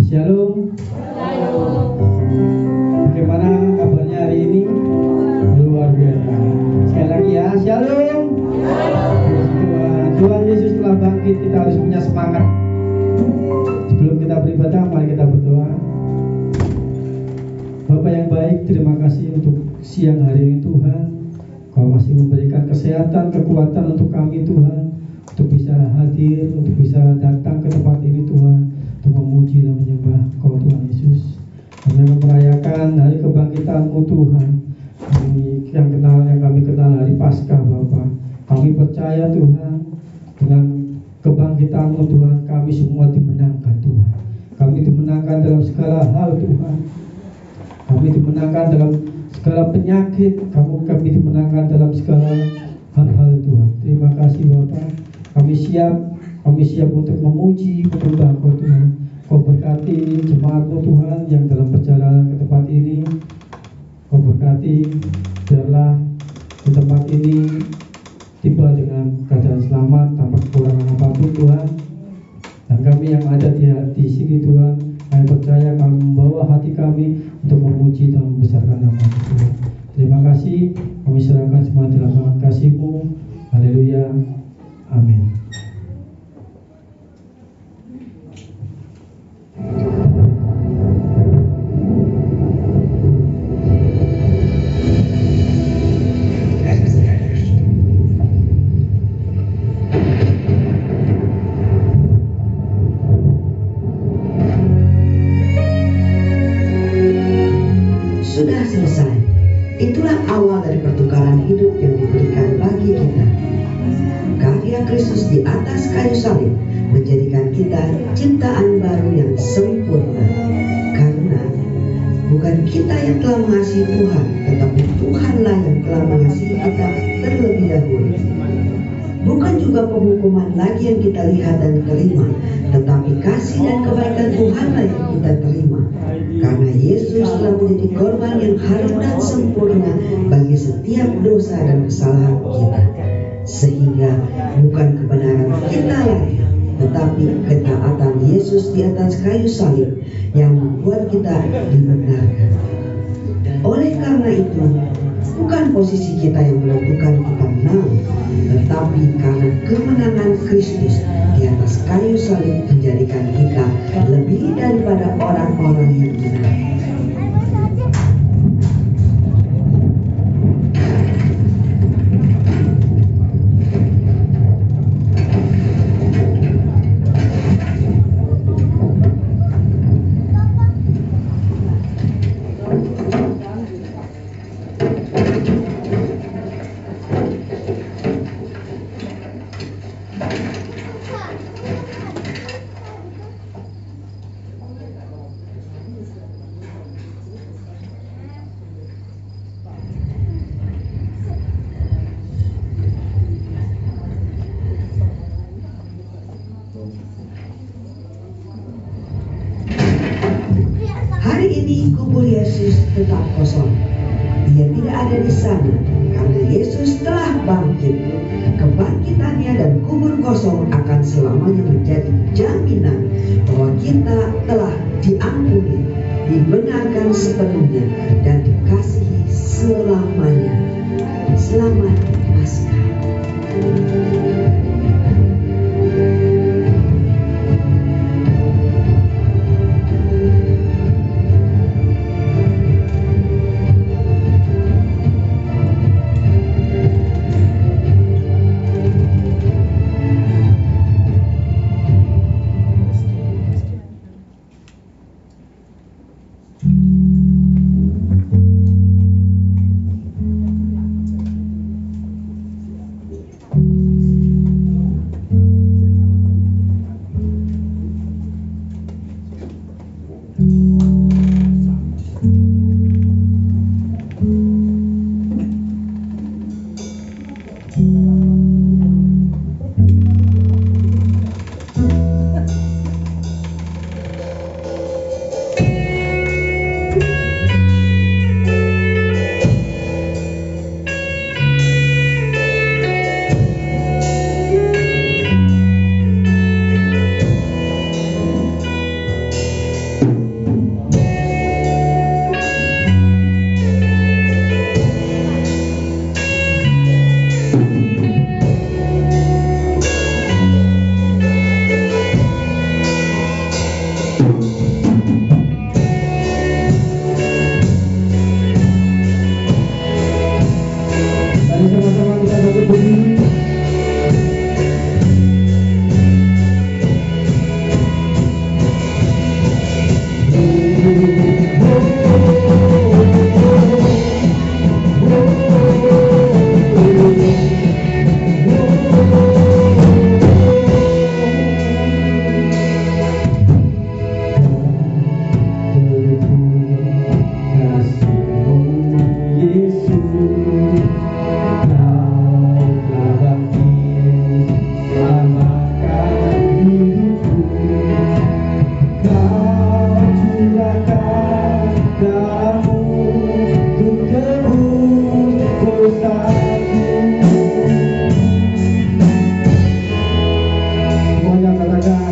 Shalom. Bagaimana kabarnya hari ini? Luar biasa. Sekali lagi ya, Shalom. Tuhan Yesus telah bangkit, kita harus punya semangat. Sebelum kita beribadah, mari kita berdoa. Bapa yang baik, terima kasih untuk siang hari ini Tuhan. Kau masih memberikan kesehatan, kekuatan untuk kami Tuhan, untuk bisa hadir, untuk bisa datang ke tempat ini Tuhan, untuk memuji dan menyembah Kau Tuhan Yesus. Kami merayakan hari kebangkitan-Mu Tuhan, yang kami kenal hari Paskah Bapa. Kami percaya Tuhan, dengan kebangkitan-Mu Tuhan, kami semua dimenangkan Tuhan. Kami dimenangkan dalam segala hal Tuhan. Kami dimenangkan dalam segala penyakit, kami dimenangkan dalam segala hal-hal Tuhan. Terima kasih Bapak. Kami siap untuk memuji, menyembah Kau Tuhan. Kau berkati jemaat-Mu Tuhan yang dalam perjalanan ke tempat ini. Kau berkati, biarlah di tempat ini tiba dengan keadaan selamat tanpa kekurangan apapun Tuhan. Dan kami yang ada di sini Tuhan, kami percaya kami membawa hati kami untuk memuji dan membesarkan nama Tuhan. Terima kasih, kami serahkan semua dalam tangan kasih-Mu. Haleluya, amin. Sudah selesai. Itulah awal dari pertukaran hidup yang diberikan bagi kita. Karya Kristus di atas kayu salib menjadikan kita ciptaan baru yang sempurna. Karena bukan kita yang telah mengasihi Tuhan, tetapi Tuhanlah yang telah mengasihi kita terlebih dahulu. Bukan juga penghukuman lagi yang kita lihat dan terima, tetapi kasih dan kebaikan Tuhanlah yang kita terima. Karena Yesus telah menjadi korban yang harum dan sempurna bagi setiap dosa dan kesalahan kita. Sehingga bukan kebenaran kita lagi, tetapi ketaatan Yesus di atas kayu salib yang membuat kita dibenarkan. Oleh karena itu, bukan posisi kita yang menentukan kita menang, tetapi karena kemenangan Kristus di atas kayu salib menjadikan kita lebih daripada orang-orang yang benar. Hari ini kubur Yesus tetap kosong. Dia tidak ada di sana karena Yesus telah bangkit. Kebangkitannya dan kubur kosong akan selamanya menjadi jaminan bahwa kita telah diampuni, dibenarkan sepenuhnya, dan dikasihi selamanya. Selamat Paskah. Dalam-Mu ku tebus dosaku. Semuanya katakan.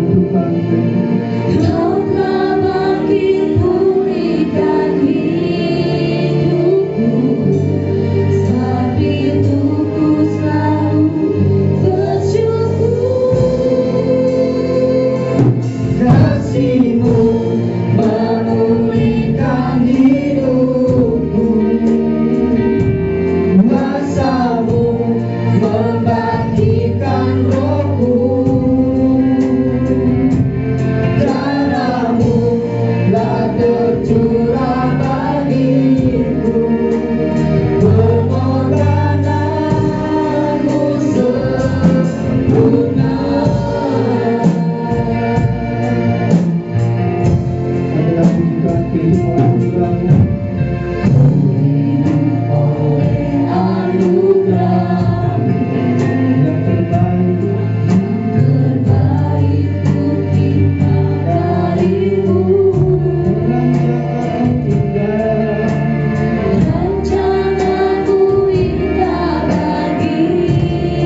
kehidupan. Kau telah bangkit pulihkan hidupku, sebab itu ku selalu bersyukur. Kasih-Mu memulihkan hidupku, kuasa-Mu membangkitkan rohku, darah-Mu telah tercurah bagiku, pengorbanan-Mu sempurna. Adalah pujikan kehidupan Tuhannya. Oleh anugerah Yang terbaik ku terima dari-Mu. rancangan indah, Rencana-Mu indah bagiku,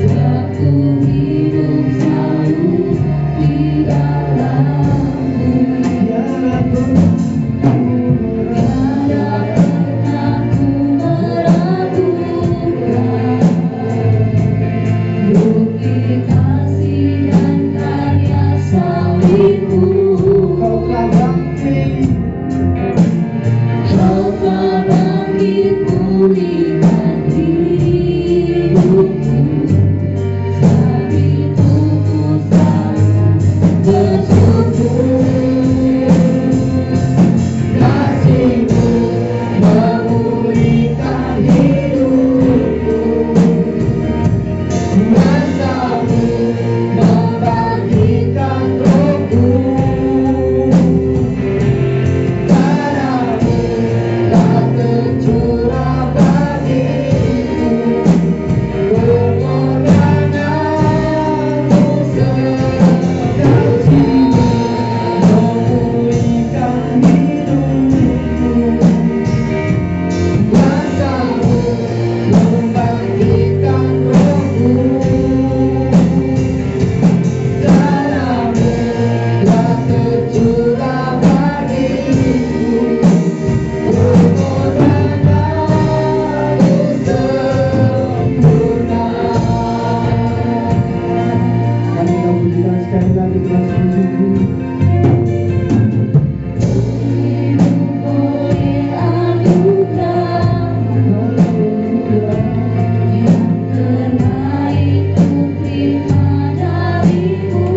sebab ku hidup selalu di dalam-Mu. tiada pernah Tiada pernah ku meragukan bukti kasih dan karya salib-Mu. Kau telah bangkit, Kau telah bangkit pulihkan hidupku, sebab itu ku selalu bersyukur. kasih-Mu memulihkan hidupku, kuasa-Mu membangkitkan rohku, darah-Mu telah tercurah bagiku, pengorbanan-Mu kasih-Mu memulihkan hidupku, kuasa-Mu membangkitkan rohku, darah-Mu telah tercurah bagiku, pengorbanan-Mu sempurna. Kami pujikan sekali lagi Tuhan sungguh-sungguh. Oleh anugerah yang terbaik ku terima dari-Mu.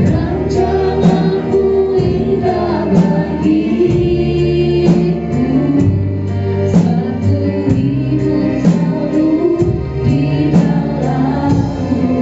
Rancangan-Mu indah bagiku, sebab ku hidup selalu di dalam-Mu.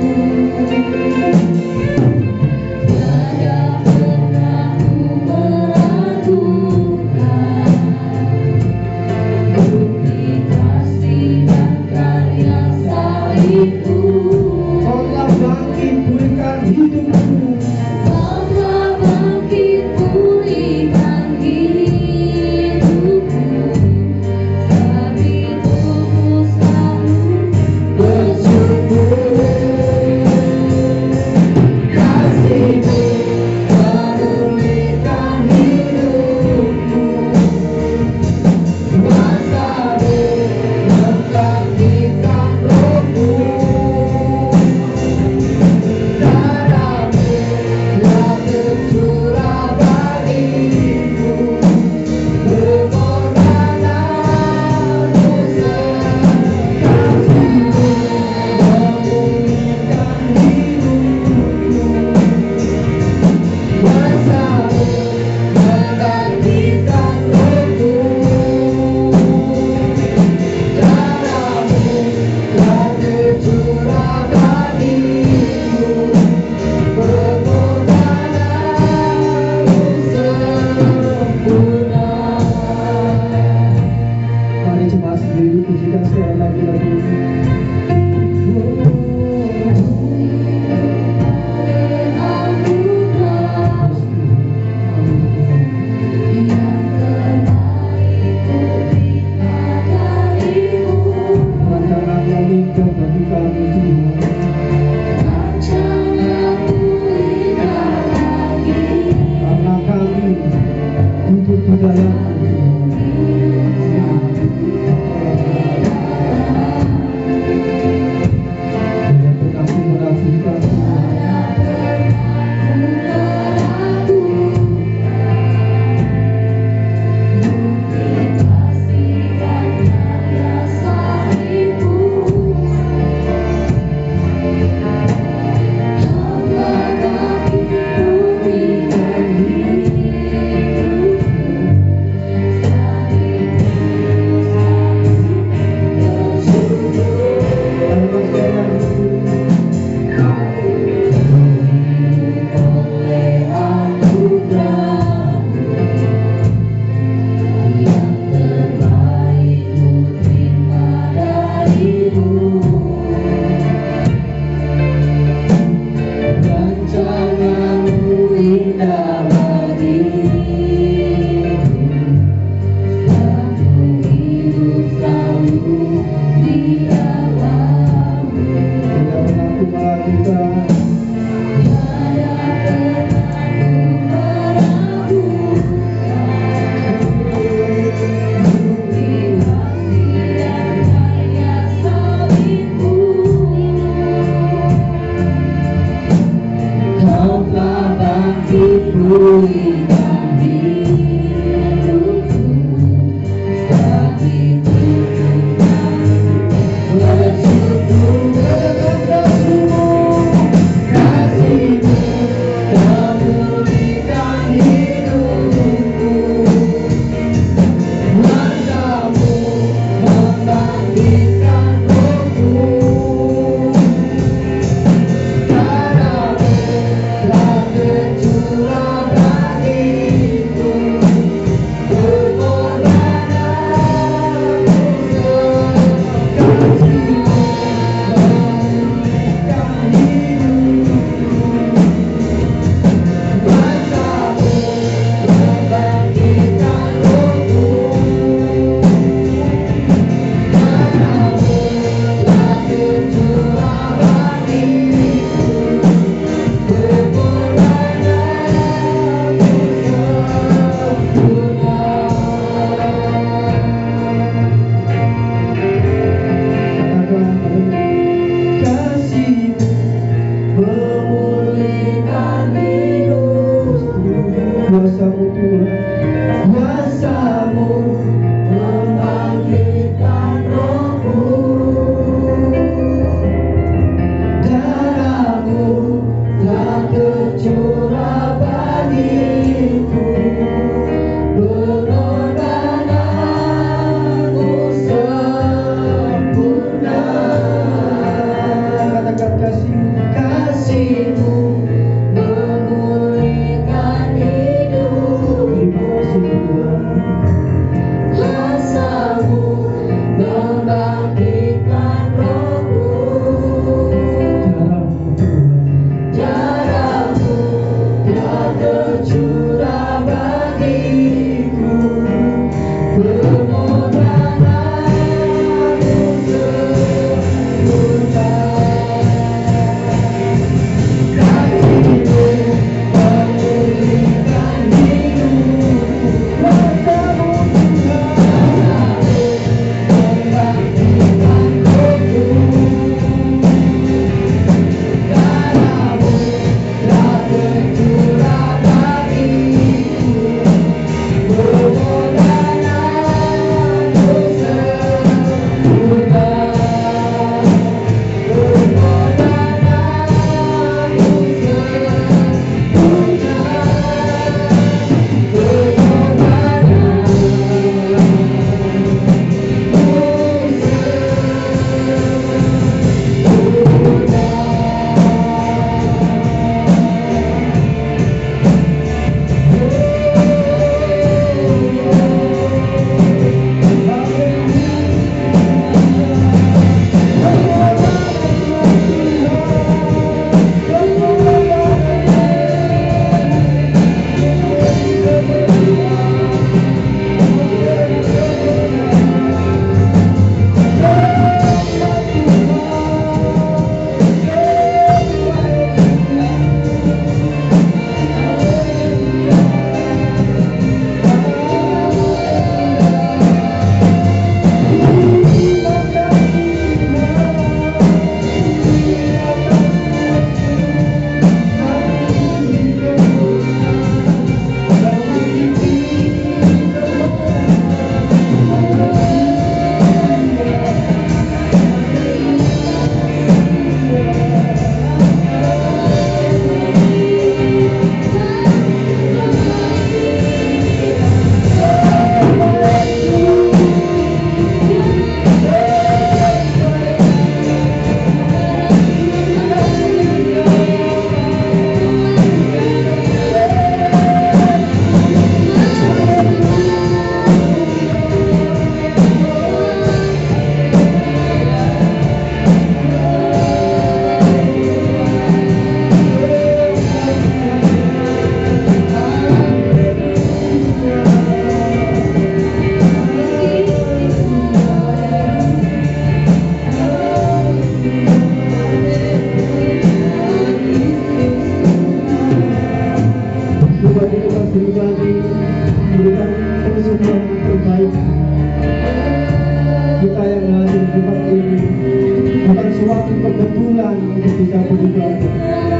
bukan suatu kebetulan untuk kita beribadah,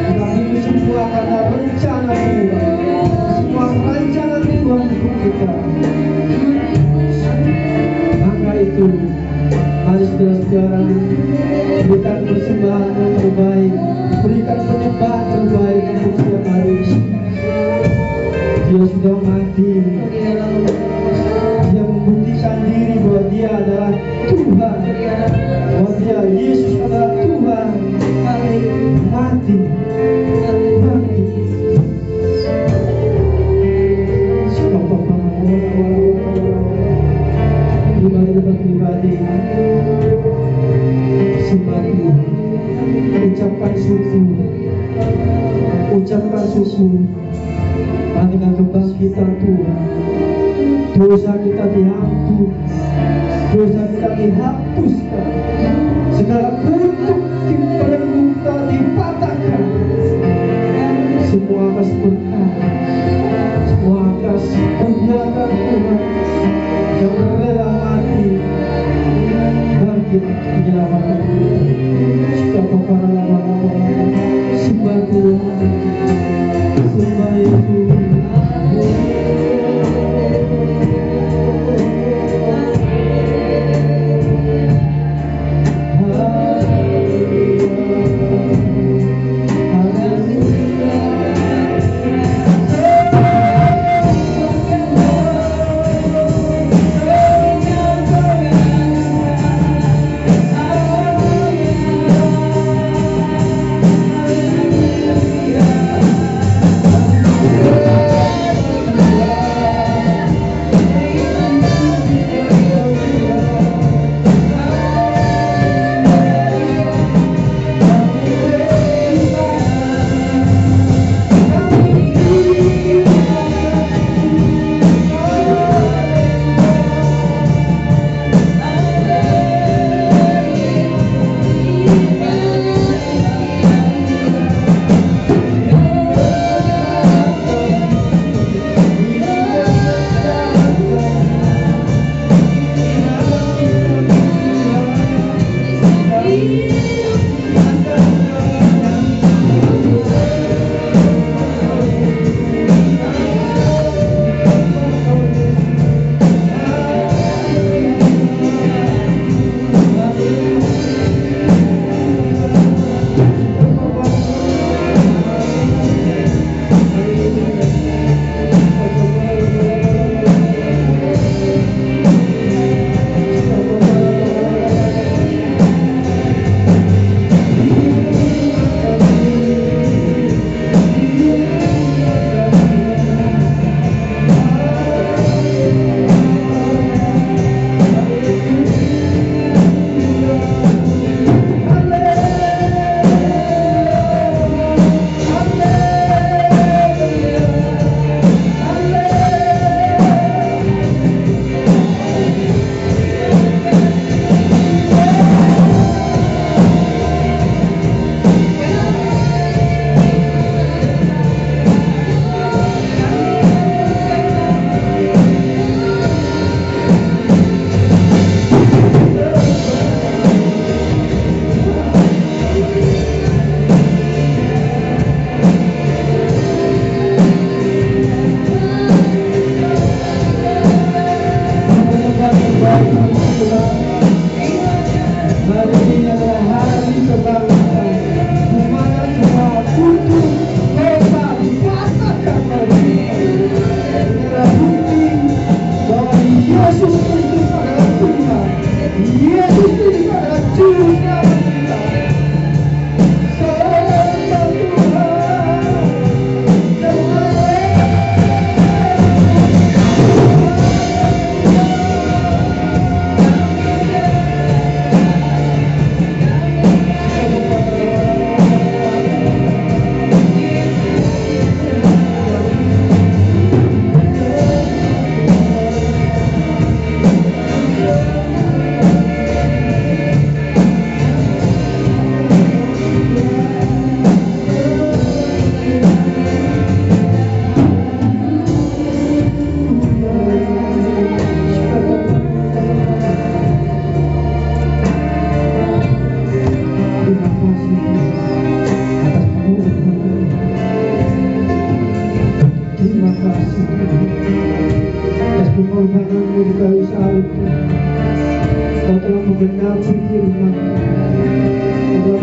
tetapi itu semua karena rencana Tuhan, semua rancangan Tuhan untuk kita. Maka itu, mari saudara-saudara berikan persembahan yang terbaik, berikan penyembahan terbaik untuk setiap hari. Dia sudah mati, dia membuktikan diri bahwa dia adalah Tuhan, bahwa dia Yesus adalah Tuhan. Mati. Pribadi depan pribadi, sembah Tuhan, ucapkan syukur dengan kebangkitan Tuhan. Dosa kita diampuni, dosa kita dihapuskan, segala kutuk dibelenggu kita dipatahkan. Semua atas berkat, semua atas perbuatan Tuhan yang rela mati bangkit menyelamatkan kita. Siapa para lama-lama sembah Tuhan, sembah Tuhan. Hallelujah.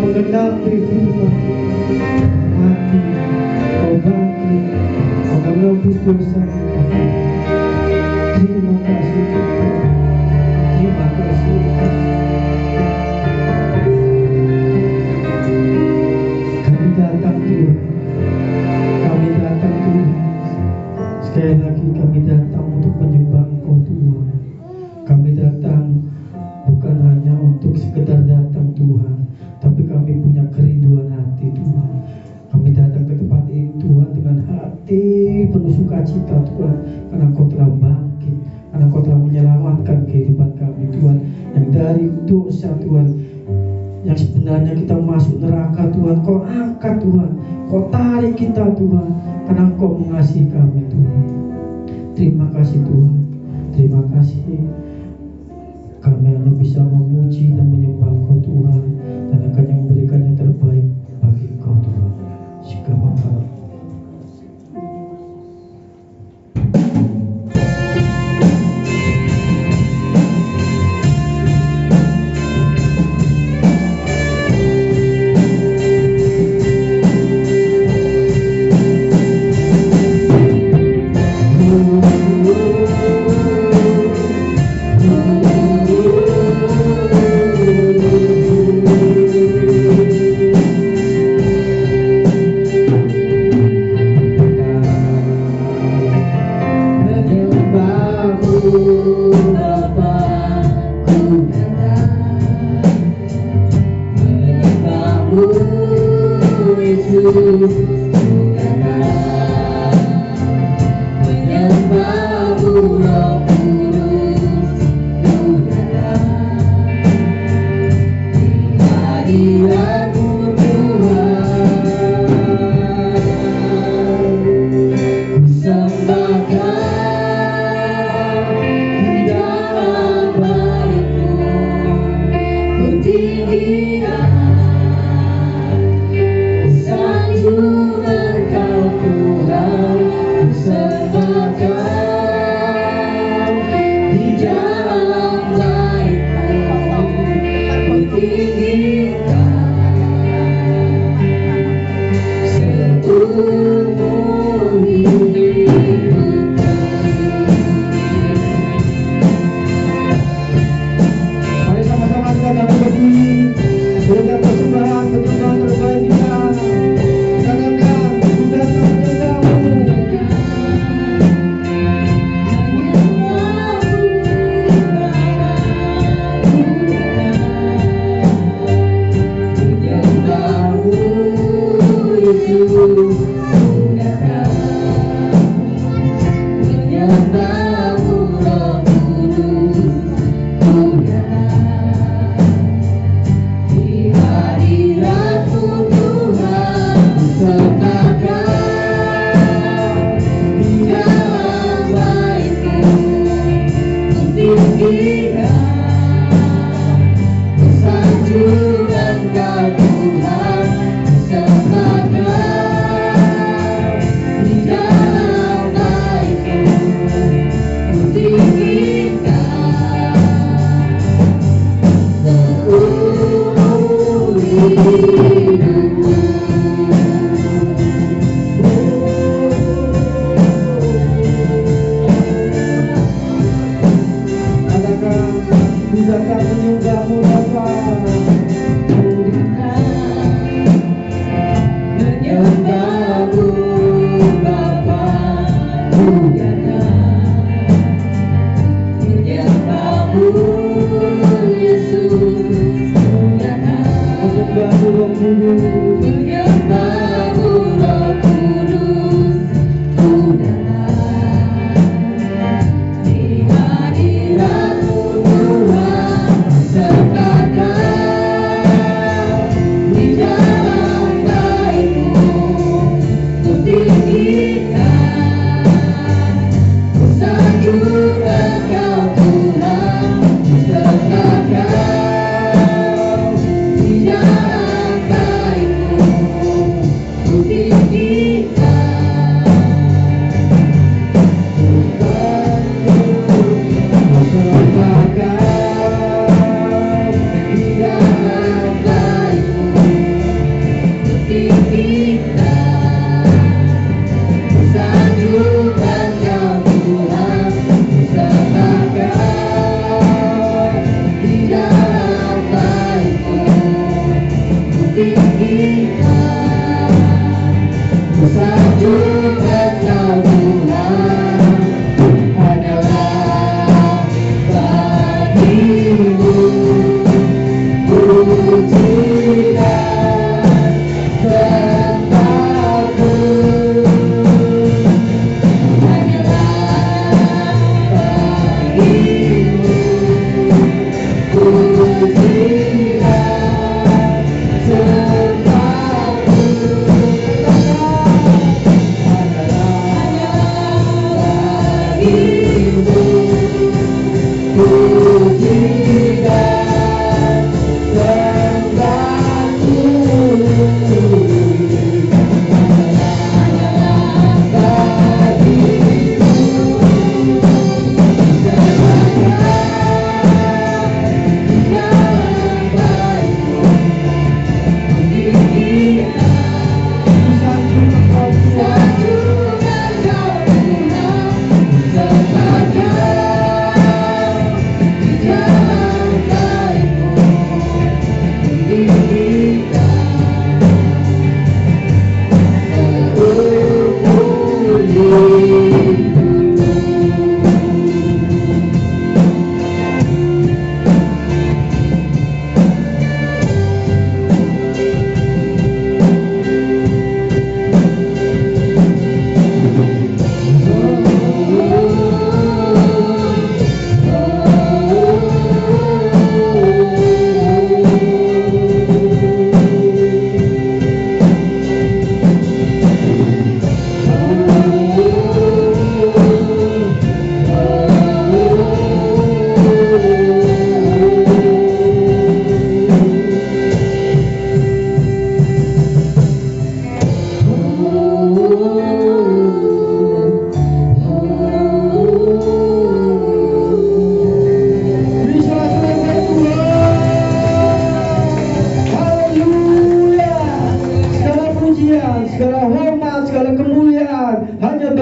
menggenapi firman mati, kau bangkit, kau menebus dosa kita. Terima kasih Tuhan, terima kasih. Kami datang Tuhan, kami datang Tuhan. Sekali lagi kami datang untuk menyembah Engkau Tuhan. Kami datang bukan hanya untuk sekedar datang Tuhan, tapi kami punya kerinduan hati Tuhan. Kami datang ke tempat ini Tuhan dengan hati penuh sukacita Tuhan, karena Engkau telah bangkit, karena Engkau telah menyelamatkan kehidupan kami Tuhan, yang dari dosa Tuhan, yang sebenarnya kita masuk neraka Tuhan, Kau angkat Tuhan, Kau tarik kita Tuhan, karena Engkau mengasihi kami Tuhan. Terima kasih Tuhan, terima kasih. Kami hanya bisa memuji dan menyembah Engkau Tuhan, dan akan yang memberikan yang terbaik bagi Engkau Tuhan. Segala hal.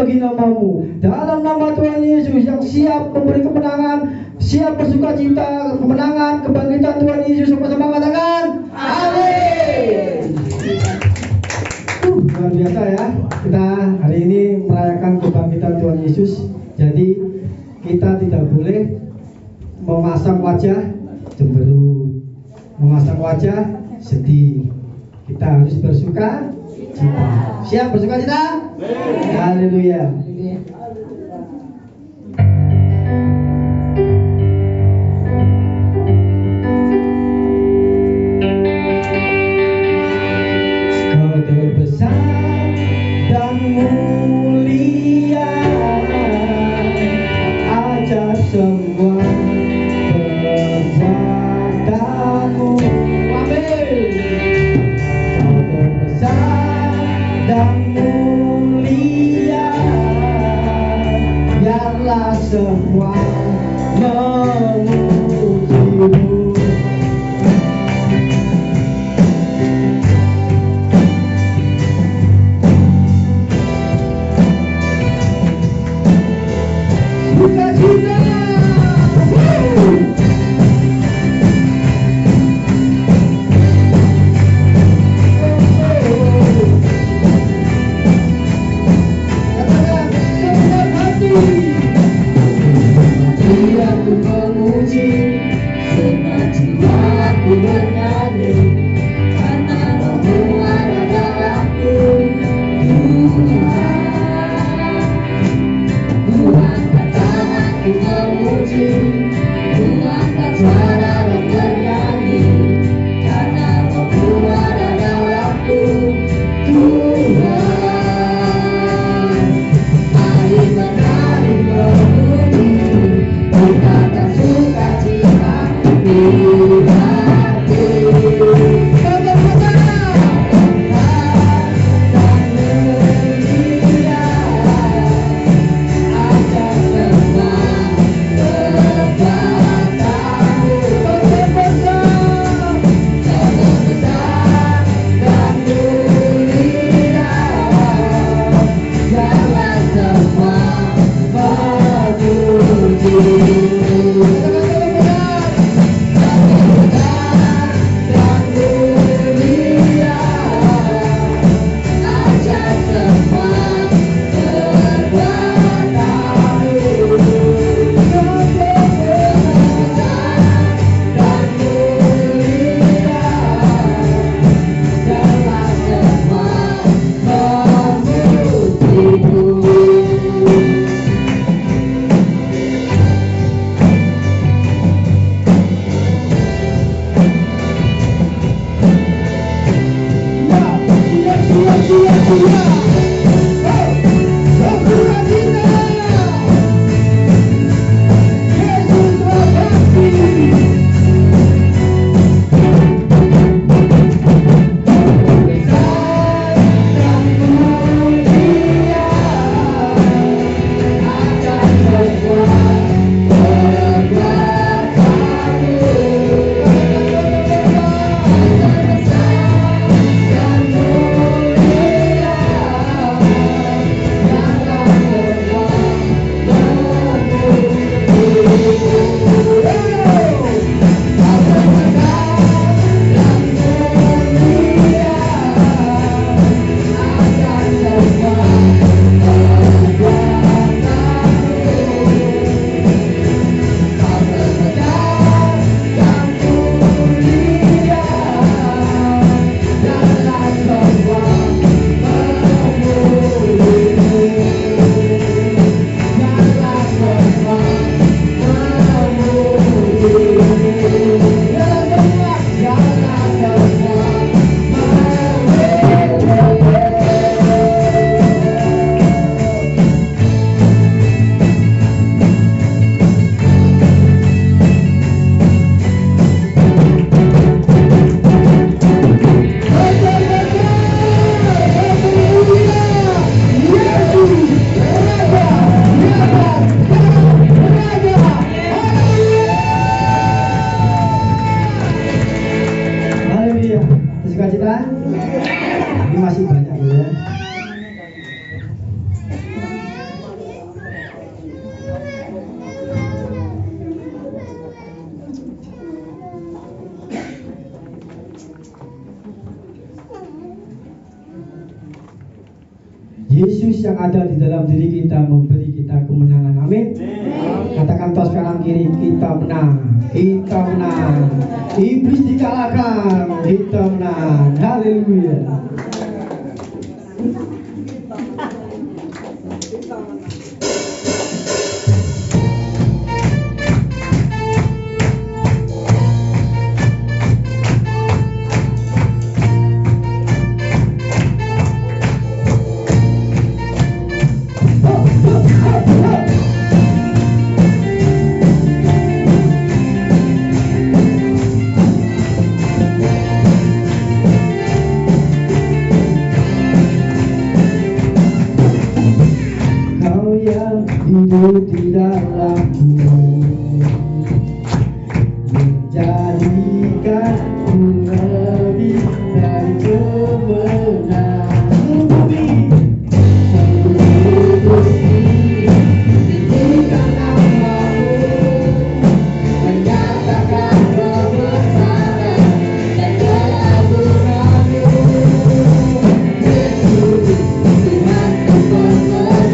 bagi nama-Mu. Dalam nama Tuhan Yesus yang siap memberi kemenangan, siap bersuka cita, kemenangan, kebangkitan Tuhan Yesus, sama-sama katakan amin. Luar biasa ya, kita hari ini merayakan kebangkitan Tuhan Yesus. Jadi kita tidak boleh memasang wajah cemberut, memasang wajah sedih. Kita harus bersuka cita. Siap bersuka cita? Haleluya. Kau terbesar dan mulia, ajar semua perbuatanmu. Amin. Kau terbesar dan mulia, biarlah semua memujimu. Sukacita. Aku memuji, senang jiwaku bernyanyi, karena Roh-Mu ada dalamku, Tuhan. Ku angkat tanganku memuji, ku angkat suara dan bernyanyi, karena Roh-Mu ada dalamku, Tuhan. Mari menari memuji, kita akan suka cita di hati. Dan mulia, ajar semua perbuatanmu. Terbesar dan mulia, biarlah semua memuji. Ini masih banyak ya. Yesus yang ada di dalam diri kita memberi kita kemenangan. Amin. Katakan tos kanan kiri, kita menang. Kita menang. Iblis dikalahkan. Kita menang. Haleluya. Hidup di dalamku menjadikanku lebih dari pemenang. Tinggikan namamu, menyatakan kebesaran dan keagunganmu. Yesus, Tuhanku pemenang.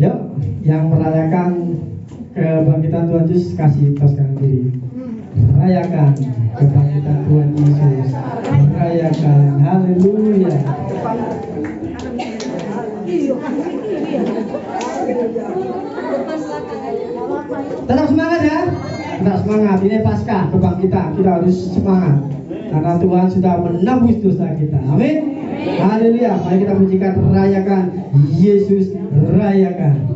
Yuk, yang merayakan kebangkitan Tuhan Yesus kasih tos kanan kiri. Rayakan kebangkitan Tuhan Yesus. Rayakan, haleluya. Tetap semangat ya. Tetap semangat. Ini Paskah kebangkitan. Kita harus semangat. Karena Tuhan sudah menebus dosa kita. Amin. Haleluya. Mari kita pujikan, rayakan Yesus, rayakan.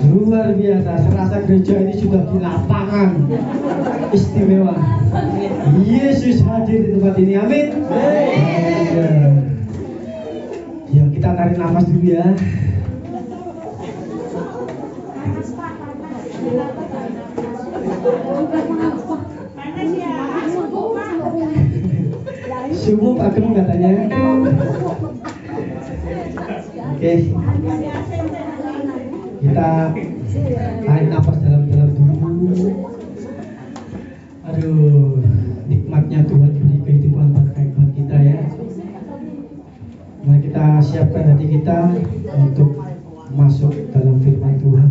Luar biasa, serasa gereja ini sudah di lapangan istimewa. Yesus hadir di tempat ini, amin. Ya, kita tarik nafas dulu ya. Subuh Pak Gemung katanya. Oke. Kita tarik nafas dalam-dalam dulu. Aduh. siapkan hati kita untuk masuk dalam firman Tuhan.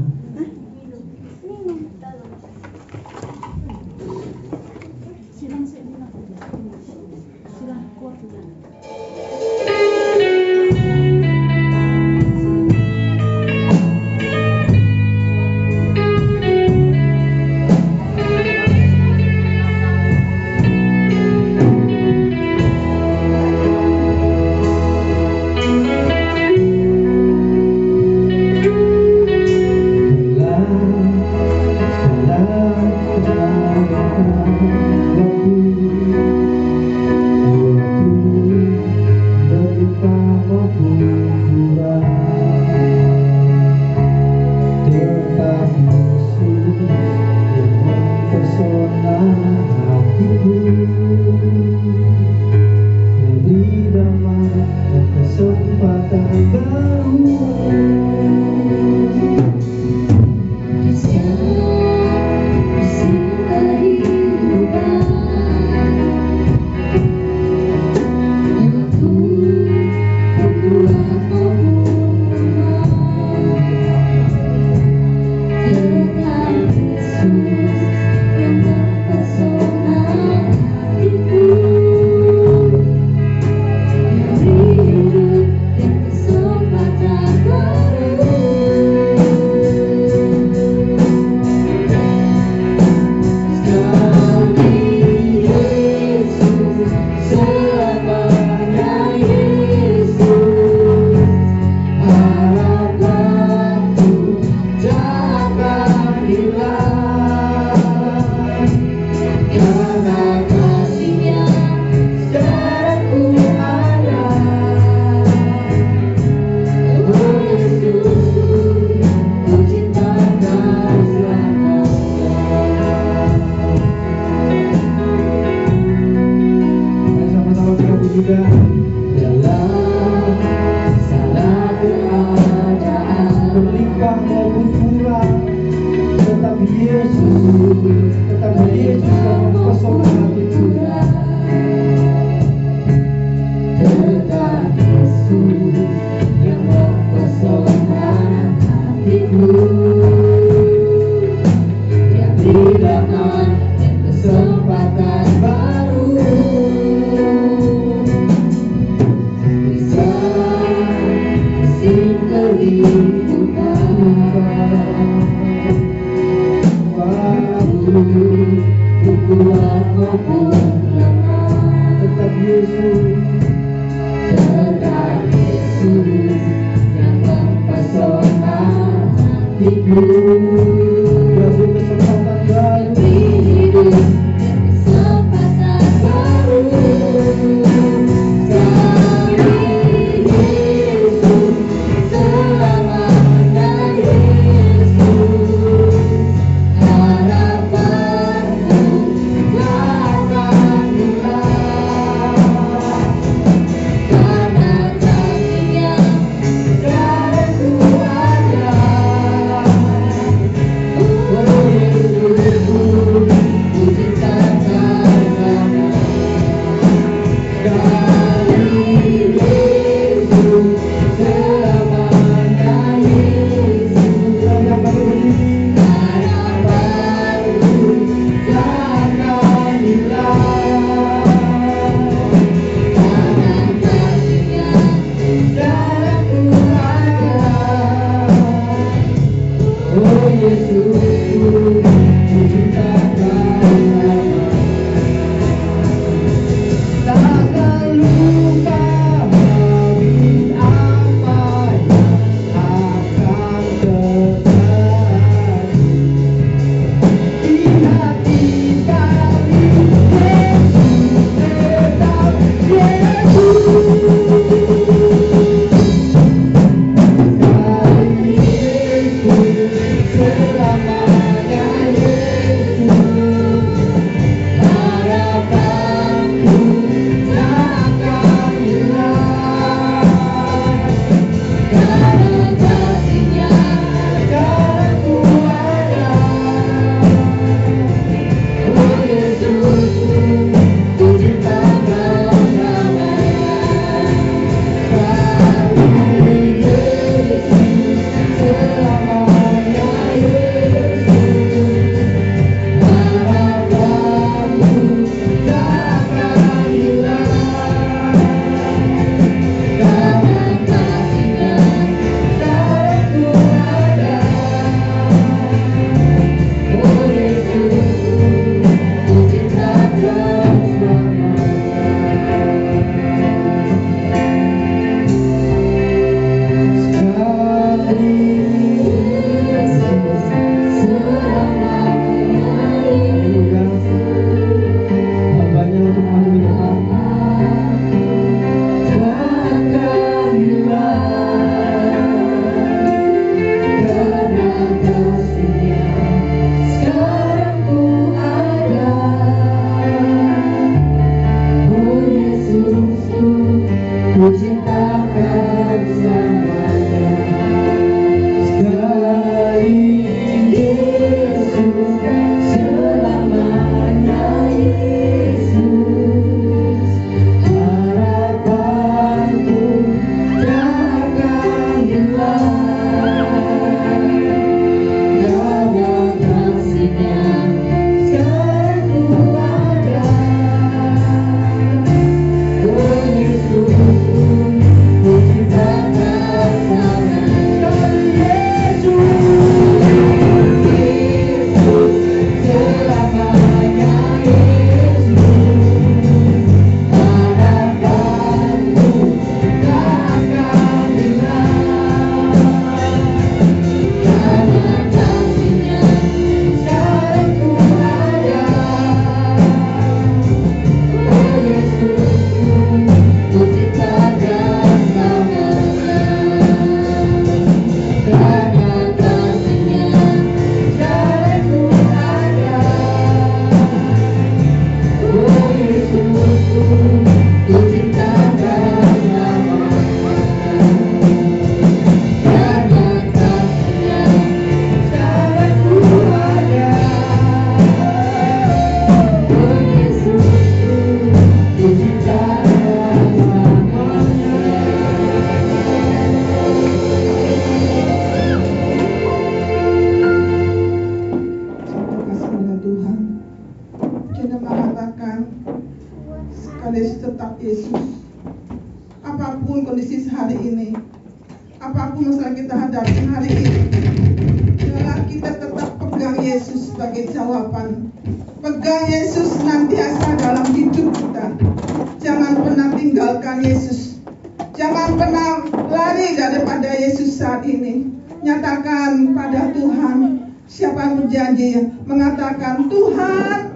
katakan, sekali tetap Yesus. Apapun kondisi hari ini, apapun masalah kita hadapi hari ini, biarlah kita tetap pegang Yesus sebagai jawaban. Pegang Yesus senantiasa dalam hidup kita. Jangan pernah tinggalkan Yesus. Jangan pernah lari daripada Yesus saat ini. Nyatakan pada Tuhan. Siapa yang berjanji mengatakan, Tuhan,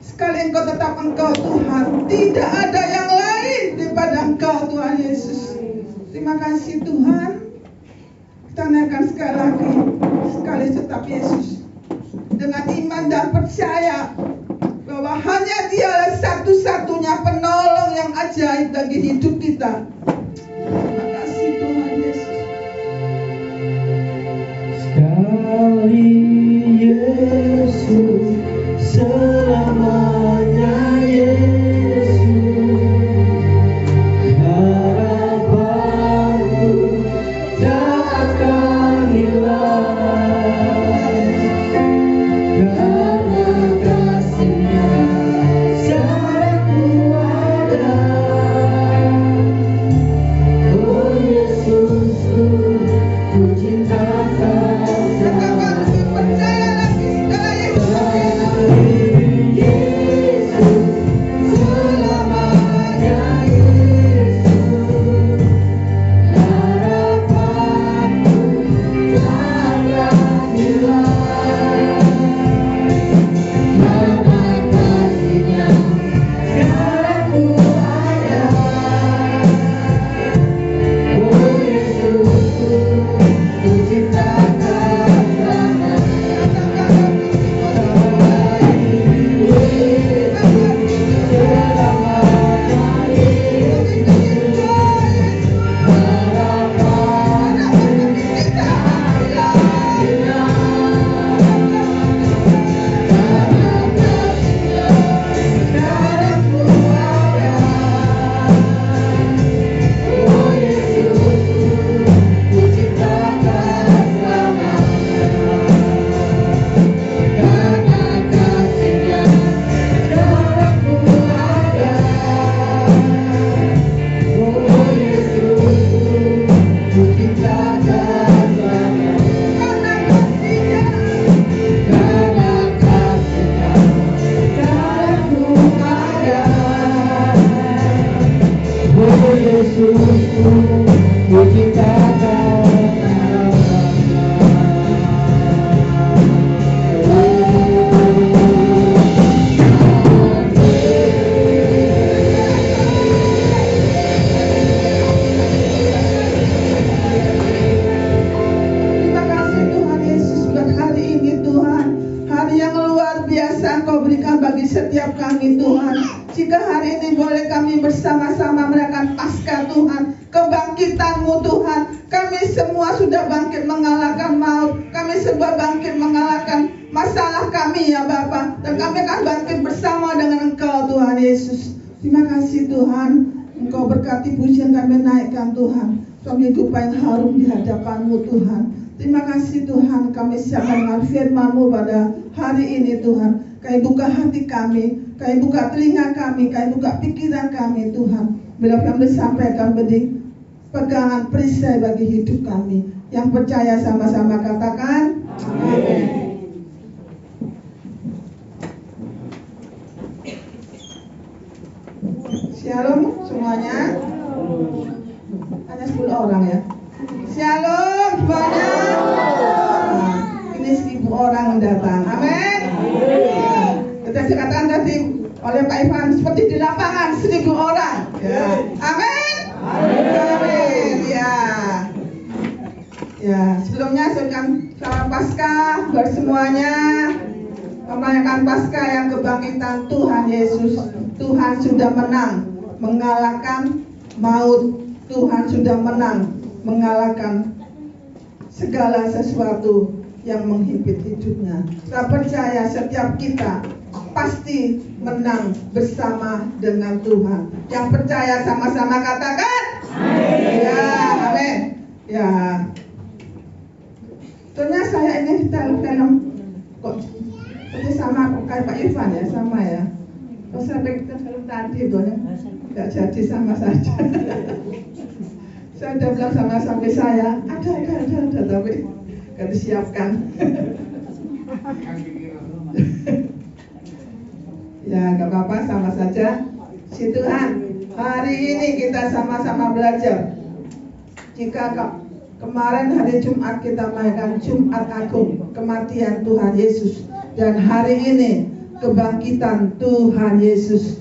sekali Engkau tetap Engkau Tuhan. Tidak ada yang lain daripada Engkau Tuhan Yesus. Terima kasih Tuhan. Kita naikkan sekali lagi, sekali tetap Yesus. Dengan iman dan percaya bahwa hanya Dialah satu-satunya penolong yang ajaib bagi hidup kita. Terima kasih Tuhan Yesus. Sekali Yesus, selamanya Yesus, harapanku tak akan hilang. Karena kasih-Nya syaratku ada. Oh Yesusku, ku cintakan. Percaya lagi sekali Yesus, selamanya Yesus, harapanku tak akan hilang. Karena kasih-Nya sekarang ku ada. Oh Yesusku, ku cintakan selamanya. setiap kami Tuhan. Jika hari ini boleh kami bersama-sama merayakan Paskah Tuhan, kebangkitan-Mu Tuhan. Kami semua sudah bangkit mengalahkan maut. Kami semua bangkit mengalahkan masalah kami ya Bapa. Dan kami akan bangkit bersama dengan Engkau Tuhan Yesus. Terima kasih Tuhan. Engkau berkati pujian kami naikkan Tuhan. Kami hidup yang harum di hadapan-Mu Tuhan. Terima kasih Tuhan, kami siap dengan firman-Mu pada hari ini Tuhan. Kami buka hati kami, kami buka telinga kami, kami buka pikiran kami Tuhan. Bila kami disampaikan menjadi pegangan perisai bagi hidup kami. Yang percaya sama-sama katakan amin. Shalom semuanya. Hanya 10 orang ya. Shalom semuanya. Nah, ini 1000 orang datang. Amin. Kita dikatakan tadi oleh Pak Ivan seperti di lapangan 1000 orang. Ya. Amin. Amin. Ya. Ya. Sebelumnya saya ucapkan selamat Paskah buat semuanya. Merayakan Paskah yang kebangkitan Tuhan Yesus. Tuhan sudah menang mengalahkan maut. Tuhan sudah menang mengalahkan segala sesuatu yang menghimpit hidupnya. Saya percaya setiap kita pasti menang bersama dengan Tuhan. Yang percaya sama-sama katakan amin. Ya, amin. Ya. Ternyata saya ini film kok seperti sama kayak Pak Ivan ya, sama ya. Kok sampai kita film tadi doanya nggak jadi sama saja. Saya udah bilang sama sampai saya, ada, tapi nggak disiapkan. Ya nggak apa-apa, sama saja. Si Tuhan, hari ini kita sama-sama belajar. Jika kemarin hari Jumat kita merayakan Jumat Agung, kematian Tuhan Yesus, dan hari ini kebangkitan Tuhan Yesus.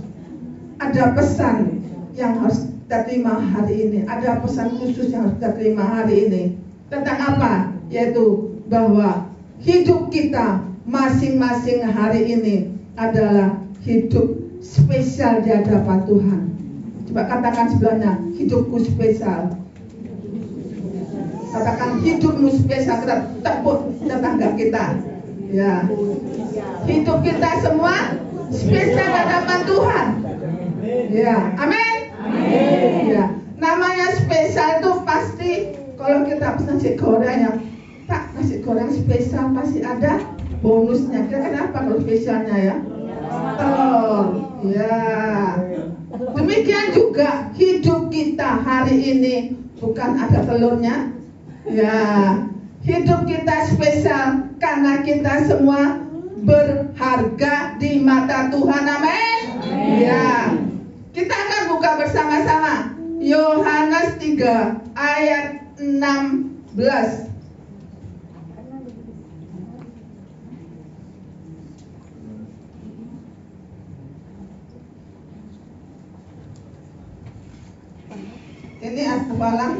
Ada pesan yang harus kita terima hari ini. Ada pesan khusus yang harus kita terima hari ini. Tentang apa? Yaitu bahwa hidup kita masing-masing hari ini adalah hidup spesial di hadapan Tuhan. Coba katakan sebelahnya, hidupku spesial. Katakan hidupmu spesial. Kita tepuk tetangga kita. Ya, hidup kita semua spesial di hadapan Tuhan. Ya, amin. Ya, namanya spesial itu pasti kalau kita pesan nasi goreng ya, Pak, nasi goreng spesial pasti ada bonusnya. Kenapa kalau spesialnya ya? Telur. Ya. Demikian juga hidup kita hari ini bukan ada telurnya. Ya, hidup kita spesial karena kita semua berharga di mata Tuhan. Amin. Ya. Kita akan buka bersama-sama Yohanes 3 ayat 16. Ini hafalan.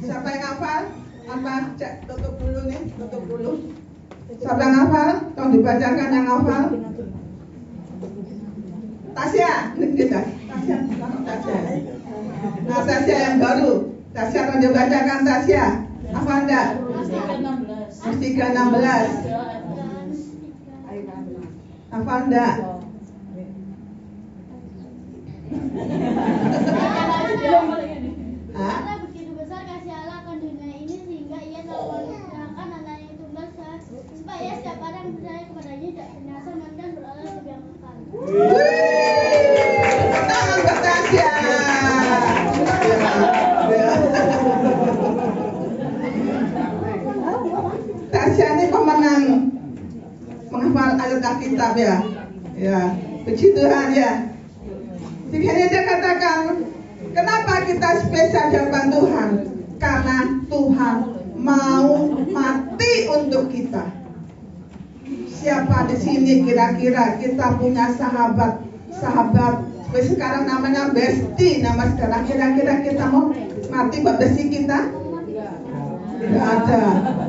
Siapa yang hafal? Apa? Cek, tutup dulu nih, tutup dulu. Siapa yang hafal? Tolong dibacakan yang hafal. Tasya, ini kita. Tasya, Tasya. Nah, Tasya yang baru. Tasya tolong dibacakan Tasya. Apa enggak? Mustika 16. Apa enggak? Karena begitu besar kasih Allah akan dunia ini sehingga ia telah menyerahkan anaknya yang tunggal supaya setiap orang yang percaya kepadanya tidak binasa melainkan beroleh hidup yang kekal. Tangan buat Tasya. Tasya ini pemenang menghafal ayat Alkitab ya. Ya, puji Tuhan ya. Jadi dia katakan, kenapa kita spesial di hadapan Tuhan? Karena Tuhan mau mati untuk kita. Siapa di sini kira-kira kita punya sahabat sekarang namanya Besti, nama sekarang kira-kira kita mau mati buat Besti kita? Tidak ada.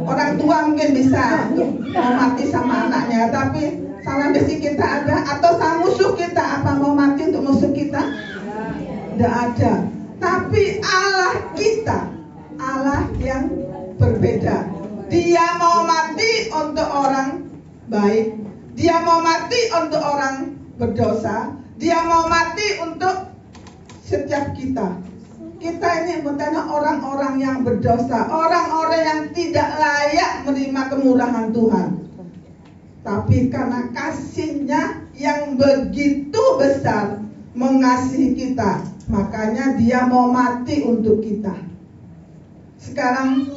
Orang tua mungkin bisa mau mati sama anaknya, tapi sama Besti kita ada? Atau sama musuh kita, apa mau mati untuk musuh kita? Tidak ada. Tapi Allah kita, Allah yang berbeda. Dia mau mati untuk orang baik, dia mau mati untuk orang berdosa, dia mau mati untuk setiap kita. Kita ini bukannya orang-orang yang berdosa, orang-orang yang tidak layak menerima kemurahan Tuhan. Tapi karena kasih-Nya yang begitu besar mengasihi kita, makanya dia mau mati untuk kita. Sekarang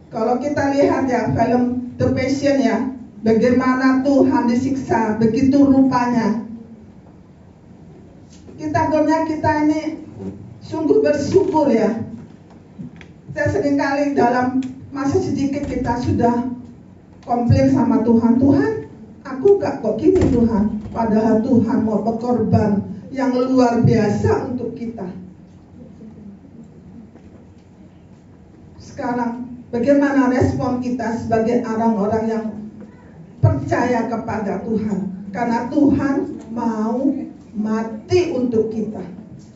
kalau kita lihat ya film The Passion ya, bagaimana Tuhan disiksa begitu rupanya. Kita ini sungguh bersyukur ya. Saya seringkali dalam masa sedikit kita sudah komplain sama Tuhan. Tuhan, aku gak kok gini Tuhan. Padahal Tuhan mau berkorban yang luar biasa untuk kita. Sekarang bagaimana respon kita sebagai orang-orang yang percaya kepada Tuhan? Karena Tuhan mau mati untuk kita.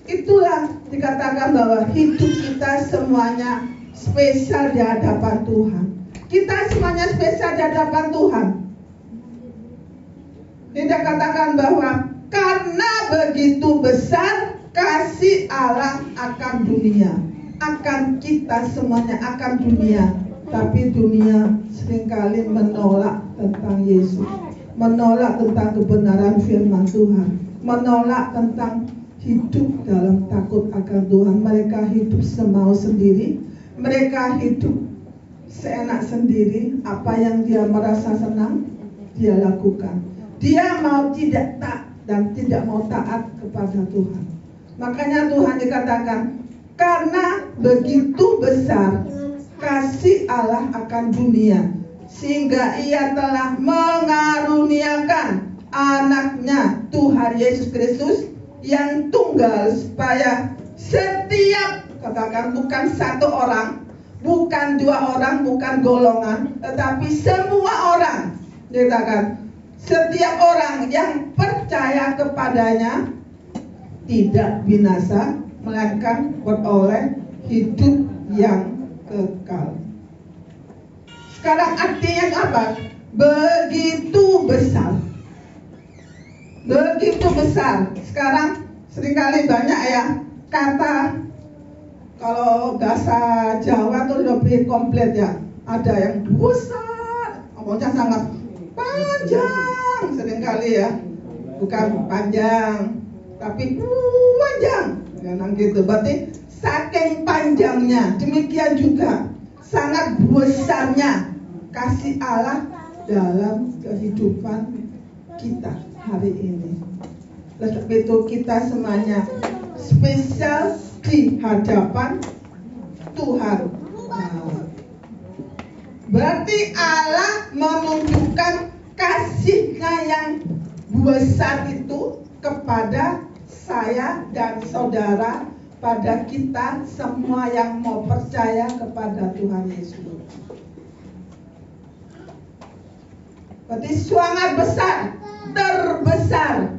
Itulah dikatakan bahwa hidup kita semuanya spesial di hadapan Tuhan. Kita semuanya spesial di hadapan Tuhan. Tidak katakan bahwa karena begitu besar kasih Allah akan dunia, akan kita semuanya, akan dunia. Tapi dunia seringkali menolak tentang Yesus, menolak tentang kebenaran firman Tuhan. menolak tentang hidup dalam takut akan Tuhan. Mereka hidup semau sendiri, mereka hidup seenak sendiri. Apa yang dia merasa senang, dia lakukan. Dia mau tidak dan tidak mau taat kepada Tuhan. Makanya Tuhan dikatakan, karena begitu besar kasih Allah akan dunia, sehingga ia telah mengaruniakan anaknya Tuhan Yesus Kristus yang tunggal, supaya setiap, katakan bukan satu orang, bukan dua orang, bukan golongan, tetapi semua orang, dikatakan setiap orang yang percaya kepadanya tidak binasa, melainkan beroleh hidup yang kekal. Sekarang artinya apa? Begitu besar. Begitu besar. Sekarang seringkali banyak ya kata, kalau bahasa Jawa tuh lebih komplit ya. Ada yang besar, ngomongnya sangat panjang seringkali ya. Bukan panjang, tapi panjang. Jangan gitu. Berarti saking panjangnya, demikian juga sangat besarnya kasih Allah dalam kehidupan kita hari ini. Oleh sebab itu kita semuanya spesial di hadapan Tuhan. Berarti Allah menunjukkan kasih-Nya yang besar itu kepada saya dan saudara, pada kita semua yang mau percaya kepada Tuhan Yesus. Berarti sangat besar, terbesar.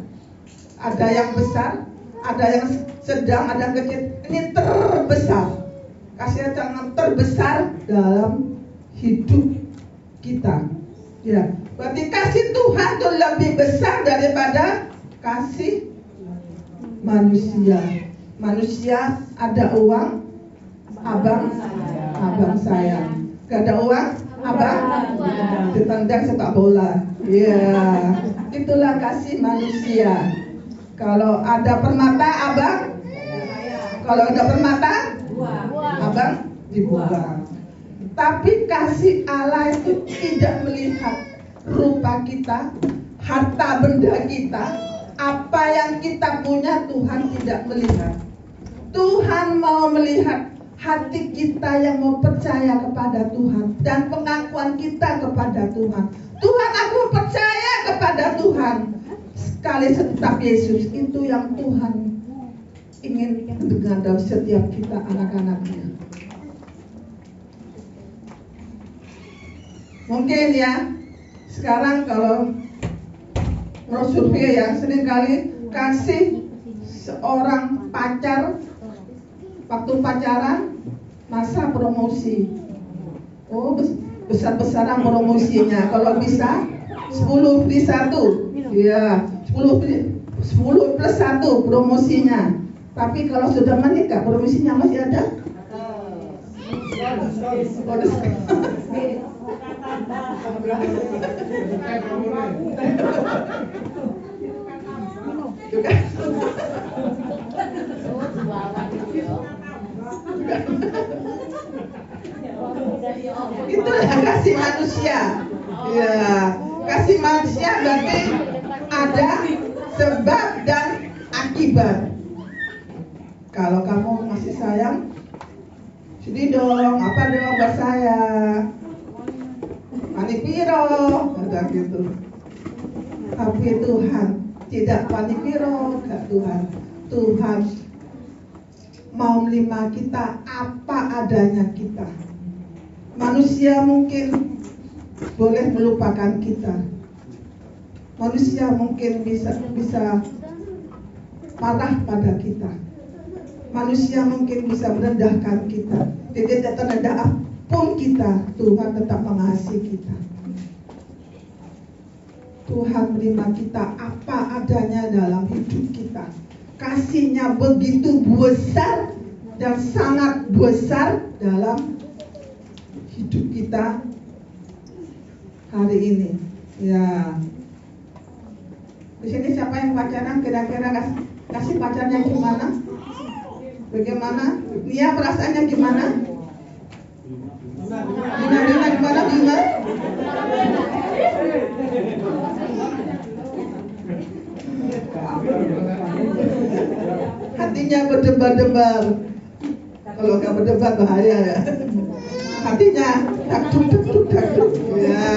Ada yang besar, ada yang sedang, ada yang kecil. Ini terbesar. Kasih yang terbesar dalam hidup kita. Ya, berarti kasih Tuhan itu lebih besar daripada kasih manusia. Manusia ada uang, abang sayang. Gak ada uang, abang ditendang sepak bola. Ya, itulah kasih manusia. Kalau ada permata, abang. Kalau ada permata, abang dibuang. Tapi kasih Allah itu tidak melihat rupa kita, harta benda kita, apa yang kita punya. Tuhan tidak melihat. Tuhan mau melihat hati kita yang mau percaya kepada Tuhan dan pengakuan kita kepada Tuhan. Tuhan, aku percaya kepada Tuhan. Sekali tetap Yesus, itu yang Tuhan ingin dengar dari setiap kita anak-anaknya. Mungkin ya, sekarang kalau menurut survei ya, seringkali kasih seorang pacar waktu pacaran masa promosi. Oh, besar-besaran promosinya. Kalau bisa 10 beli 1. Ya, 10 plus 1 promosinya. Tapi kalau sudah menikah, promosinya masih ada? Itulah kasih manusia. Ya, kasih manusia berarti ada sebab dan akibat. Kalau kamu masih sayang, sini dong, apa dong buat saya? Panipiro, ada gitu. Tapi Tuhan tidak panipiro, enggak Tuhan. Tuhan mau menerima kita apa adanya kita. Manusia mungkin boleh melupakan kita. Manusia mungkin bisa marah pada kita. Manusia mungkin bisa merendahkan kita. Tidak terendah pun kita, Tuhan tetap mengasihi kita. Tuhan menerima kita apa adanya dalam hidup kita. Kasih-Nya begitu besar dan sangat besar dalam hidup kita hari ini. Ya. Di sini siapa yang pacaran? Kira-kira kasih pacarnya gimana? Bagaimana? Nia perasaannya gimana? Dina gimana Bima? Hatinya berdebar-debar. Kalau nggak berdebar bahaya ya. Hatinya takut. Ya.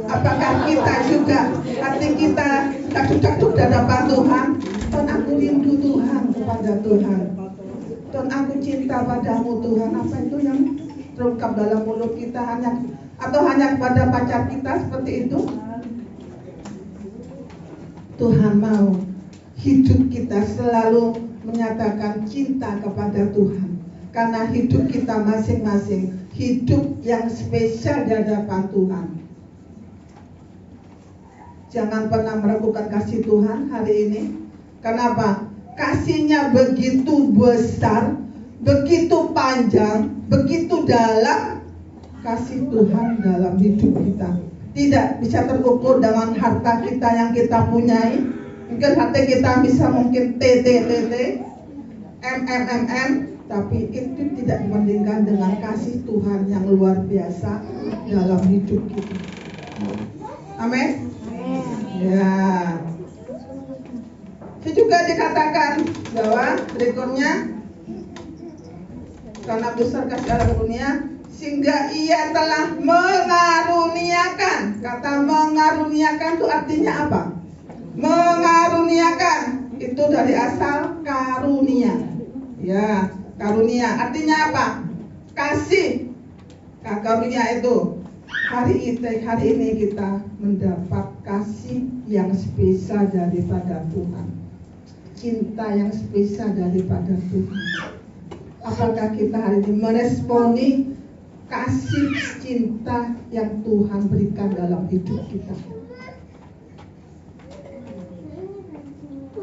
Apakah kita juga hati kita takut di hadapan Tuhan? Tuhan, aku rindu Tuhan kepada Tuhan. Tuhan, aku cinta padamu Tuhan. Apa itu yang terungkap dalam mulut kita hanya kepada pacar kita seperti itu? Tuhan mau hidup kita selalu menyatakan cinta kepada Tuhan. Karena hidup kita masing-masing hidup yang spesial di hadapan Tuhan. Jangan pernah meragukan kasih Tuhan hari ini. Kenapa? Kasihnya begitu besar, begitu panjang, begitu dalam. Kasih Tuhan dalam hidup kita tidak bisa terukur dengan harta kita yang kita punyai. Mungkin harta kita bisa mungkin tapi itu tidak dibandingkan dengan kasih Tuhan yang luar biasa dalam hidup kita. Amin. Ya. Itu juga dikatakan bahwa berikutnya, karena besar kasih Allah dunia sehingga ia telah mengaruniakan. Kata mengaruniakan itu artinya apa? Mengaruniakan itu dari asal karunia. Ya, karunia artinya apa? Kasih. Nah, karunia itu hari ini kita mendapat kasih yang spesial daripada Tuhan. Cinta yang spesial daripada Tuhan. Apakah kita hari ini meresponi kasih cinta yang Tuhan berikan dalam hidup kita?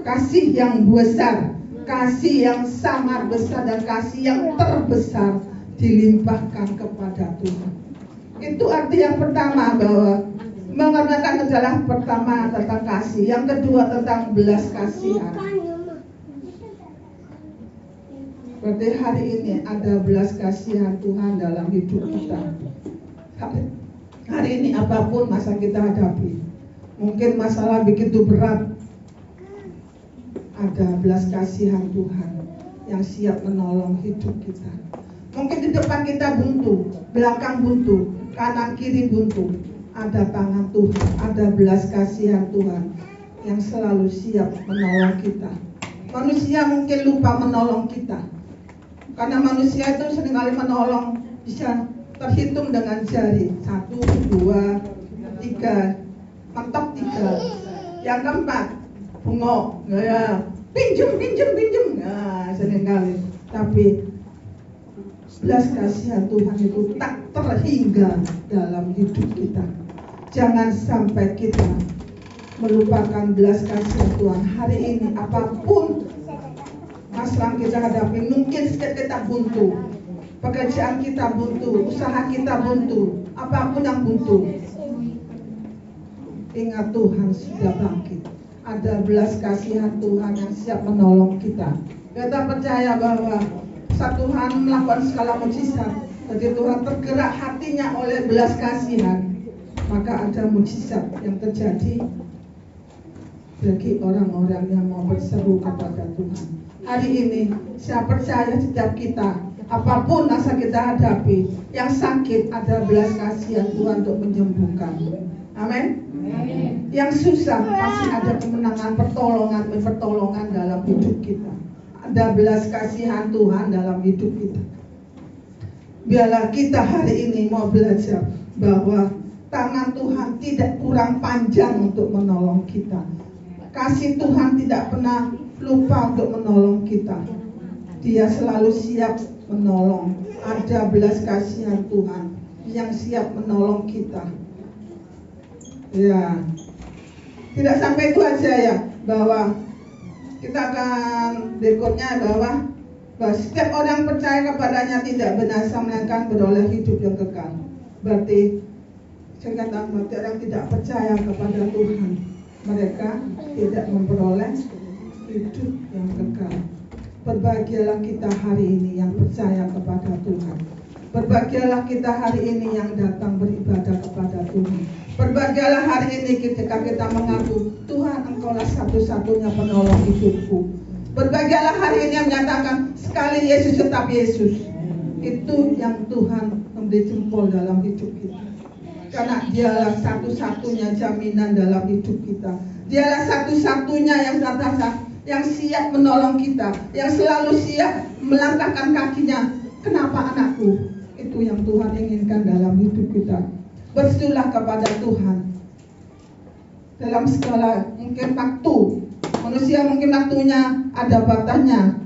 Kasih yang besar, kasih yang sangat besar dan kasih yang terbesar dilimpahkan kepada Tuhan. Itu arti yang pertama, bahwa mengerjakan adalah pertama tentang kasih, yang kedua tentang belas kasihan. Berarti hari ini ada belas kasihan Tuhan dalam hidup kita. Hari ini apapun masa kita hadapi, mungkin masalah begitu berat, ada belas kasihan Tuhan yang siap menolong hidup kita. Mungkin di depan kita buntu, belakang buntu, kanan kiri buntu, ada tangan Tuhan, ada belas kasihan Tuhan yang selalu siap menolong kita. Manusia mungkin lupa menolong kita, karena manusia itu seringkali menolong bisa terhitung dengan jari, 1, 2, 3, mentok 3, yang keempat bengok, ya, pinjem, nah, seringkali. Tapi belas kasihan Tuhan itu tak terhingga dalam hidup kita. Jangan sampai kita melupakan belas kasihan Tuhan. Hari ini apapun masalah kita hadapi, mungkin kita buntu, pekerjaan kita buntu, usaha kita buntu, apapun yang buntu, ingat Tuhan sudah bangkit. Ada belas kasihan Tuhan yang siap menolong kita. Kita percaya bahwa saat Tuhan melakukan segala mukjizat, jadi Tuhan tergerak hatinya oleh belas kasihan, maka ada mukjizat yang terjadi bagi orang-orang yang mau berseru kepada Tuhan. Hari ini saya percaya setiap kita, apapun masa kita hadapi, yang sakit ada belas kasihan Tuhan untuk menyembuhkan. Amin. Yang susah pasti ada kemenangan, pertolongan dalam hidup kita. Ada belas kasihan Tuhan dalam hidup kita. Biarlah kita hari ini mau belajar bahwa tangan Tuhan tidak kurang panjang untuk menolong kita. Kasih Tuhan tidak pernah lupa untuk menolong kita. Dia selalu siap menolong. Ada belas kasihan Tuhan yang siap menolong kita. Ya, tidak sampai itu aja ya, bahwa kita akan berikutnya bahwa setiap orang percaya kepadanya tidak binasa melainkan beroleh hidup yang kekal. Berarti Dengan orang tidak percaya kepada Tuhan, mereka tidak memperoleh hidup yang kekal. Berbahagialah kita hari ini yang percaya kepada Tuhan. Berbahagialah kita hari ini yang datang beribadah kepada Tuhan. Berbahagialah hari ini ketika kita mengaku, Tuhan Engkaulah satu-satunya penolong hidupku. Berbahagialah hari ini yang menyatakan, sekali Yesus tetap Yesus. Itu yang Tuhan memberi jempol dalam hidup kita. Karena dialah satu-satunya jaminan dalam hidup kita. Dialah satu-satunya yang siap menolong kita, yang selalu siap melangkahkan kakinya. Kenapa anakku? Itu yang Tuhan inginkan dalam hidup kita. Bersyukurlah kepada Tuhan. Dalam segala mungkin waktu, manusia mungkin waktunya ada batasnya.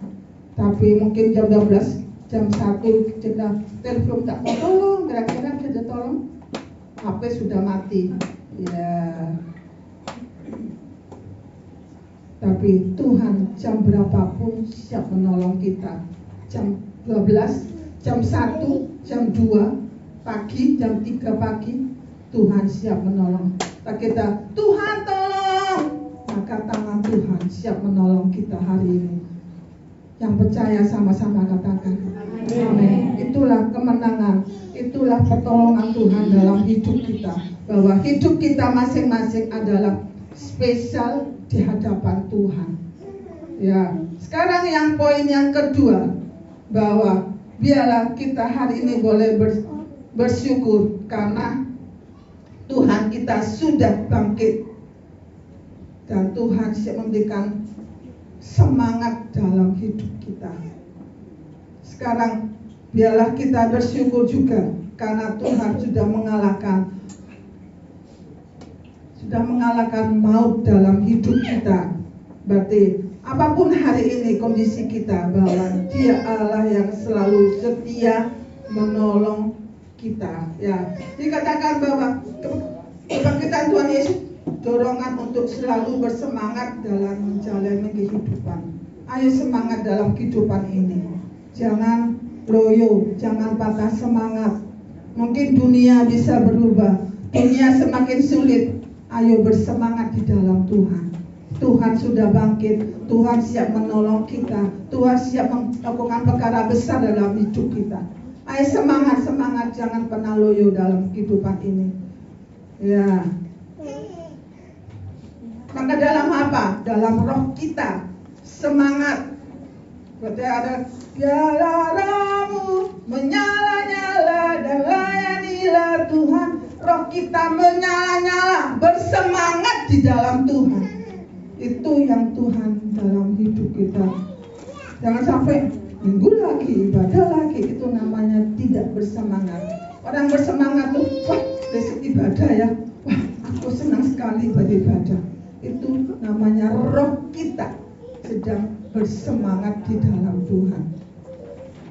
Tapi mungkin jam 12, jam 1 kita telepon tak mau tolong, kira-kira kita tolong. HP sudah mati. Ya. Tapi Tuhan jam berapapun siap menolong kita. Jam 12, jam 1, jam 2 pagi, jam 3 pagi, Tuhan siap menolong. Kita, Tuhan tolong. Maka tangan Tuhan siap menolong kita hari ini. Yang percaya sama-sama katakan amin. Itulah kemenangan, itulah pertolongan Tuhan dalam hidup kita. Bahwa hidup kita masing-masing adalah spesial di hadapan Tuhan. Ya, sekarang yang poin yang kedua, bahwa biarlah kita hari ini boleh bersyukur karena Tuhan kita sudah bangkit dan Tuhan siap memberikan semangat dalam hidup kita. Sekarang biarlah kita bersyukur juga karena Tuhan sudah mengalahkan maut dalam hidup kita. Berarti apapun hari ini kondisi kita, bahwa Dia Allah yang selalu setia menolong kita. Ya, dikatakan bahwa kebangkitan Tuhan Yesus dorongan untuk selalu bersemangat dalam menjalani kehidupan. Ayo semangat dalam kehidupan ini. Jangan loyo, jangan patah semangat. Mungkin dunia bisa berubah, dunia semakin sulit. Ayo bersemangat di dalam Tuhan. Tuhan sudah bangkit, Tuhan siap menolong kita, Tuhan siap melakukan perkara besar dalam hidup kita. Ayo semangat, jangan pernah loyo dalam kehidupan ini. Ya. Maka dalam apa? Dalam roh kita semangat. Berarti ada biarlah rohmu menyala-nyala dan layanilah Tuhan. Roh kita menyala-nyala, bersemangat di dalam Tuhan. Itu yang Tuhan dalam hidup kita. Jangan sampai minggu lagi, ibadah lagi, itu namanya tidak bersemangat. Orang bersemangat tuh, wah besok ibadah ya, wah aku senang sekali beribadah. Itu namanya roh kita sedang bersemangat di dalam Tuhan.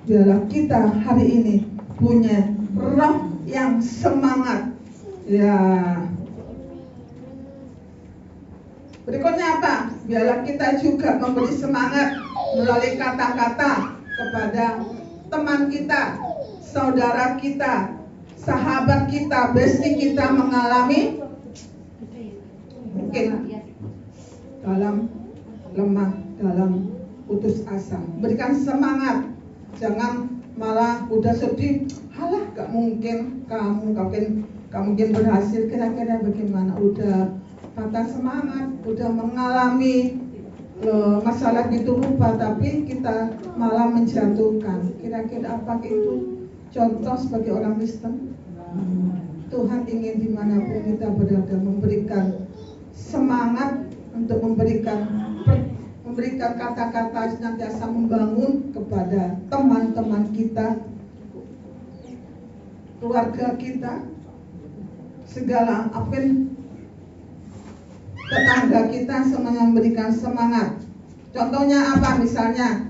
Biarlah kita hari ini punya roh yang semangat. Ya. Berikutnya apa? Biarlah kita juga memberi semangat melalui kata-kata kepada teman kita, saudara kita, sahabat kita, bestie kita mengalami mungkin dalam lemah, dalam putus asa. Berikan semangat. Jangan malah udah sedih, halah gak mungkin kamu mungkin berhasil, kira-kira bagaimana, udah patah semangat, udah mengalami masalah gitu rupa, tapi kita malah menjatuhkan. Kira-kira apa itu contoh sebagai orang Kristen? Tuhan ingin dimanapun kita berada memberikan semangat untuk memberikan kata-kata senantiasa membangun kepada teman-teman kita, keluarga kita, segala apa tetangga kita, semuanya memberikan semangat. Contohnya apa? Misalnya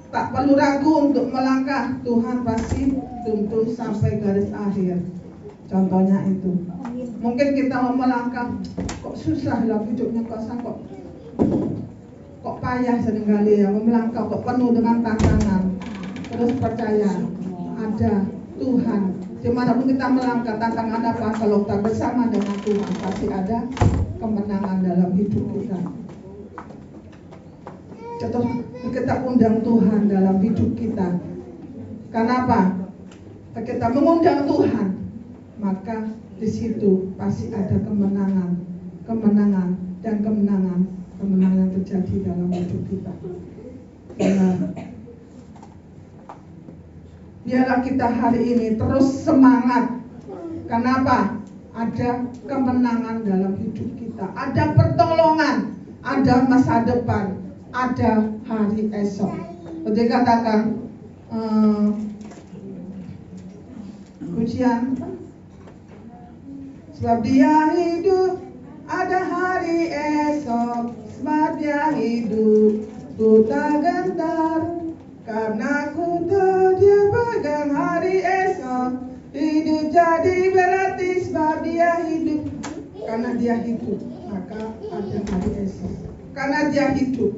tak perlu ragu untuk melangkah, Tuhan pasti tuntun sampai garis akhir. Contohnya itu. Mungkin kita mau melangkah, kok susah lah hidupnya, kok payah seringkali ya, melangkah kok penuh dengan tantangan. Terus percaya ada Tuhan Dimanapun kita melangkah, tantangan apa, kalau kita bersama dengan Tuhan, pasti ada kemenangan dalam hidup kita. Contoh, kita undang Tuhan dalam hidup kita. Kenapa? Kita mengundang Tuhan, maka di situ pasti ada kemenangan yang terjadi dalam hidup kita. Biarlah kita hari ini terus semangat. Kenapa? Ada kemenangan dalam hidup kita, ada pertolongan, ada masa depan, ada hari esok. Jadi katakan pujian, sebab Dia hidup, ada hari esok. Sebab Dia hidup, ku tak gentar, karena ku tahu Dia pegang hari esok. Hidup jadi berarti sebab Dia hidup. Karena Dia hidup, maka ada hari esok. Karena Dia hidup,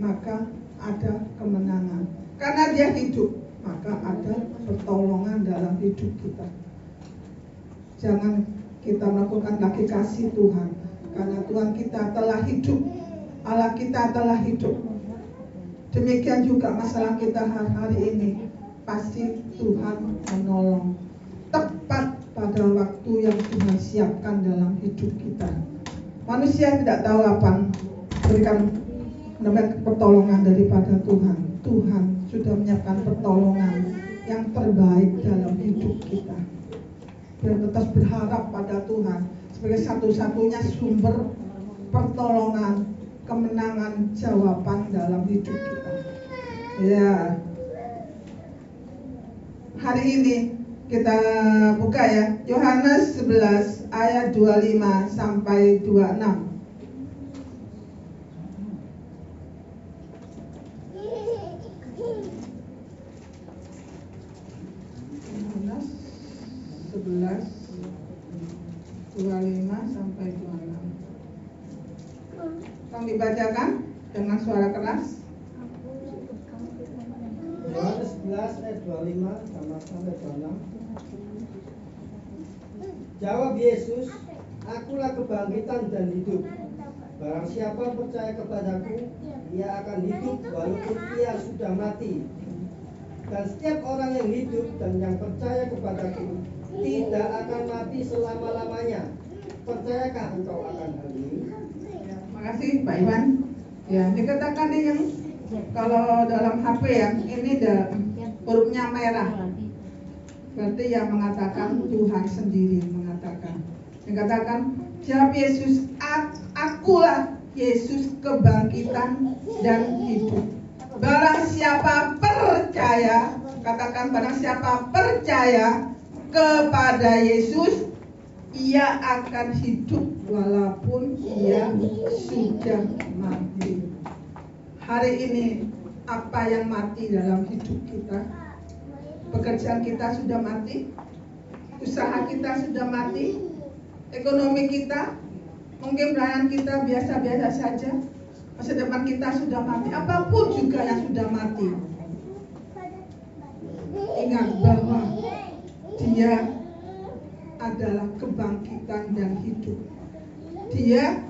maka ada kemenangan. Karena Dia hidup, maka ada pertolongan dalam hidup kita. Jangan kita melakukan lagi kasih Tuhan, karena Tuhan kita telah hidup, Allah kita telah hidup. Demikian juga masalah kita hari ini, pasti Tuhan menolong tepat pada waktu yang Tuhan siapkan dalam hidup kita. Manusia tidak tahu apa berikan pertolongan daripada Tuhan. Tuhan sudah menyiapkan pertolongan yang terbaik dalam hidup kita. Dan tetap berharap pada Tuhan sebagai satu-satunya sumber pertolongan, kemenangan, jawaban dalam hidup kita. Ya, hari ini kita buka ya, Yohanes 11 ayat 25 sampai 26. Yohanes 11 25 sampai 26. Tolong dibacakan dengan suara keras. Yohanes 11 ayat 25 sampai 26. Jawab Yesus, akulah kebangkitan dan hidup. Barang siapa percaya kepadaku, ia akan hidup walaupun ia sudah mati. Dan setiap orang yang hidup dan yang percaya kepadaku tidak akan mati selama-lamanya. Percayakah engkau akan hal ini? Terima kasih Pak Iwan. Ya, dikatakan ini yang kalau dalam HP ya, ini hurufnya merah. Berarti yang mengatakan Tuhan sendiri mengatakan. Dikatakan, jawab Yesus, akulah Yesus kebangkitan dan hidup. Barang siapa percaya, katakan barang siapa percaya kepada Yesus, ia akan hidup walaupun ia sudah mati. Hari ini apa yang mati dalam hidup kita? Pekerjaan kita sudah mati, usaha kita sudah mati, ekonomi kita, mungkin pelayanan kita biasa-biasa saja, masa depan kita sudah mati, apapun juga yang sudah mati. Ingat bahwa Dia adalah kebangkitan dan hidup. Dia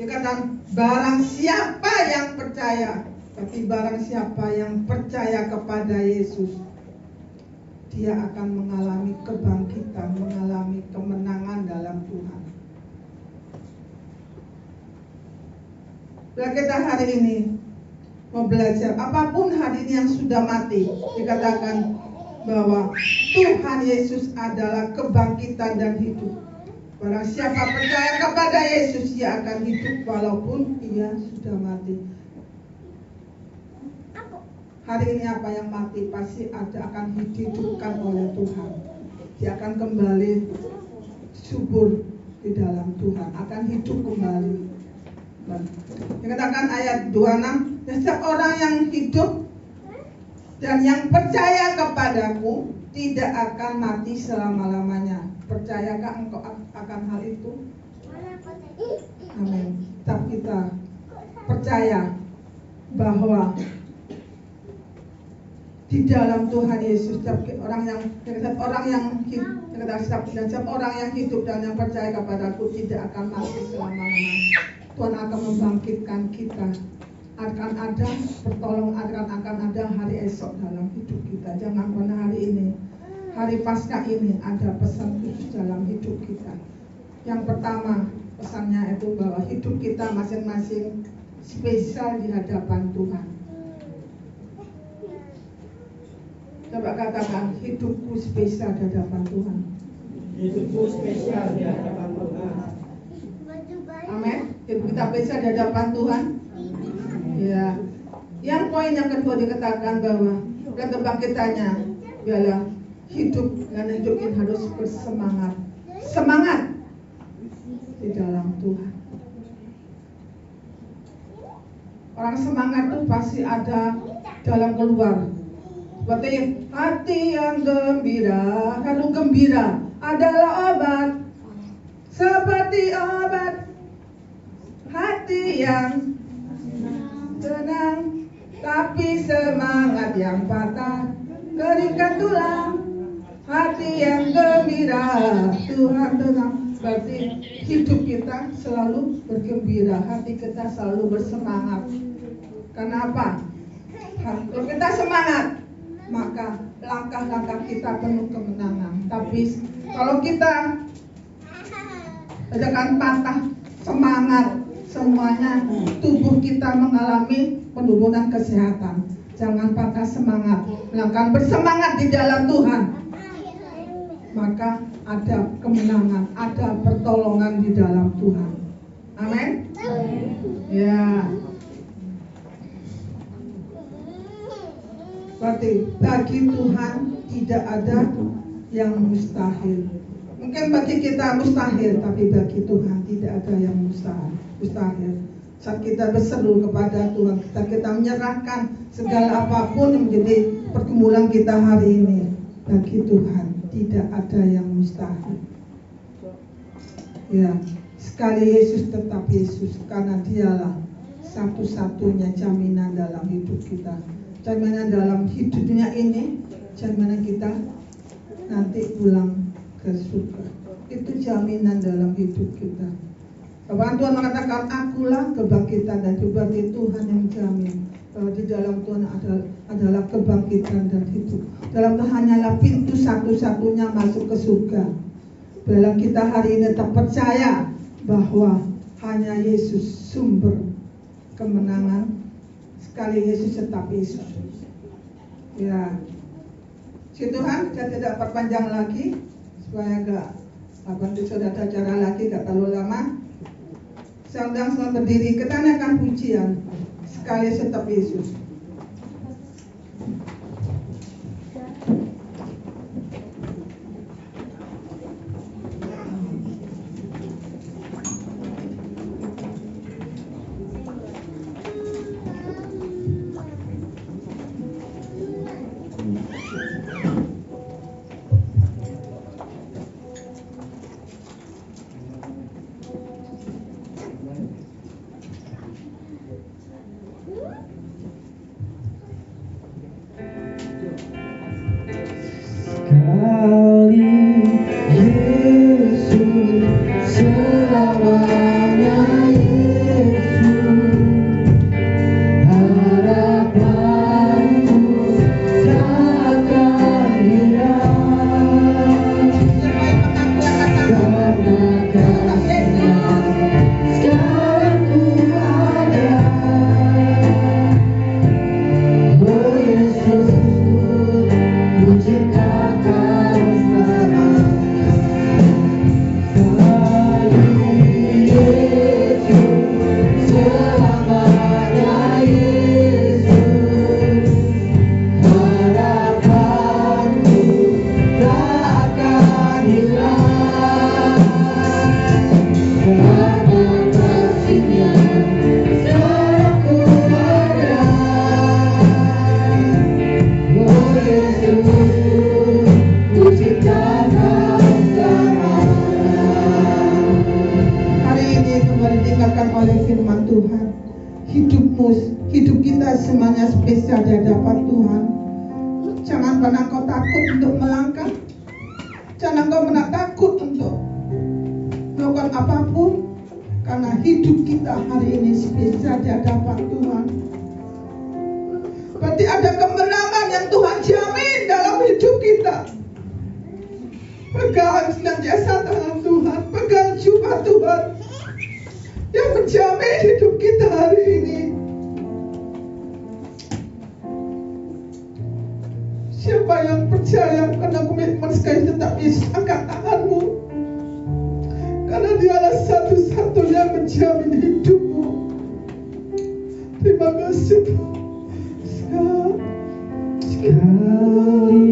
dikatakan barang siapa yang percaya, tapi barang siapa yang percaya kepada Yesus, dia akan mengalami kebangkitan, mengalami kemenangan dalam Tuhan. Bila kita hari ini mau belajar, apapun hari ini yang sudah mati, dikatakan bahwa Tuhan Yesus adalah kebangkitan dan hidup. Barang siapa percaya kepada Yesus, ia akan hidup walaupun ia sudah mati. Hari ini apa yang mati pasti akan dihidupkan oleh Tuhan. Dia akan kembali subur di dalam Tuhan, akan hidup kembali. Dikatakan ayat 26, setiap orang yang hidup dan yang percaya kepadaku tidak akan mati selama-lamanya. Percayakah engkau akan hal itu? Amin. Tetap kita percaya bahwa di dalam Tuhan Yesus. Setiap orang yang hidup dan yang percaya kepadaku tidak akan mati selama-lamanya. Tuhan akan membangkitkan kita. Akan ada hari esok dalam hidup kita. Jangan pernah hari ini, hari Paskah ini ada pesan khusus dalam hidup kita. Yang pertama, pesannya itu bahwa hidup kita masing-masing spesial di hadapan Tuhan. Coba katakan, hidupku spesial di hadapan Tuhan. Hidupku spesial di hadapan Tuhan. Amin. Hidup kita spesial di hadapan Tuhan. Ya. Yang poin yang kedua dikatakan bahwa dan kebangkitannya ialah hidup ini harus bersemangat. Semangat di dalam Tuhan. Orang semangat itu pasti ada dalam keluar. Seperti hati yang gembira, kalau gembira adalah obat. Seperti obat hati yang tenang, tapi semangat yang patah keringkan tulang. Hati yang gembira, Tuhan tenang. Berarti hidup kita selalu bergembira, hati kita selalu bersemangat. Kenapa? Kalau kita semangat, maka langkah-langkah kita penuh kemenangan. Tapi kalau kita akan patah semangat, semuanya tubuh kita mengalami penurunan kesehatan. Jangan patah semangat, melakukan bersemangat di dalam Tuhan. Maka ada kemenangan, ada pertolongan di dalam Tuhan. Amin. Ya. Berarti bagi Tuhan tidak ada yang mustahil. Mungkin bagi kita mustahil, tapi bagi Tuhan tidak ada yang mustahil. Saat kita berseru kepada Tuhan, kita menyerahkan segala apapun yang menjadi pergumulan kita hari ini, bagi Tuhan tidak ada yang mustahil. Ya, sekali Yesus tetap Yesus, karena Dialah satu-satunya jaminan dalam hidup kita. Jaminan dalam hidupnya ini, jaminan kita nanti pulang ke surga. Itu jaminan dalam hidup kita. Bahwa Tuhan mengatakan, akulah kebangkitan dan hidup. Berarti Tuhan yang menjamin bahwa di dalam Tuhan adalah kebangkitan dan hidup. Dalam Tuhan hanyalah pintu satu-satunya masuk ke surga. Bila kita hari ini tetap percaya bahwa hanya Yesus sumber kemenangan, sekali Yesus tetap Yesus. Ya, si Tuhan, saya tidak perpanjang lagi supaya sudah ada acara lagi, gak terlalu lama. Saya undang semua berdiri, kita naikkan pujian sekali tetap Yesus. Hidup kita semuanya spesial di hadapan Tuhan. Jangan pernah kau takut untuk melangkah. Jangan kau pernah takut untuk melakukan apapun, karena hidup kita hari ini bisa di hadapan Tuhan. Berarti ada kemenangan yang Tuhan jamin dalam hidup kita. Pegang senantiasa tangan Tuhan, pegang jubah Tuhan yang menjamin hidup kita hari ini. Siapa yang percaya karena komitmen sekali tetap Yesus angkat tanganmu, karena Dialah satu-satunya menjamin hidupmu. Terima kasih Tuhan. Sekali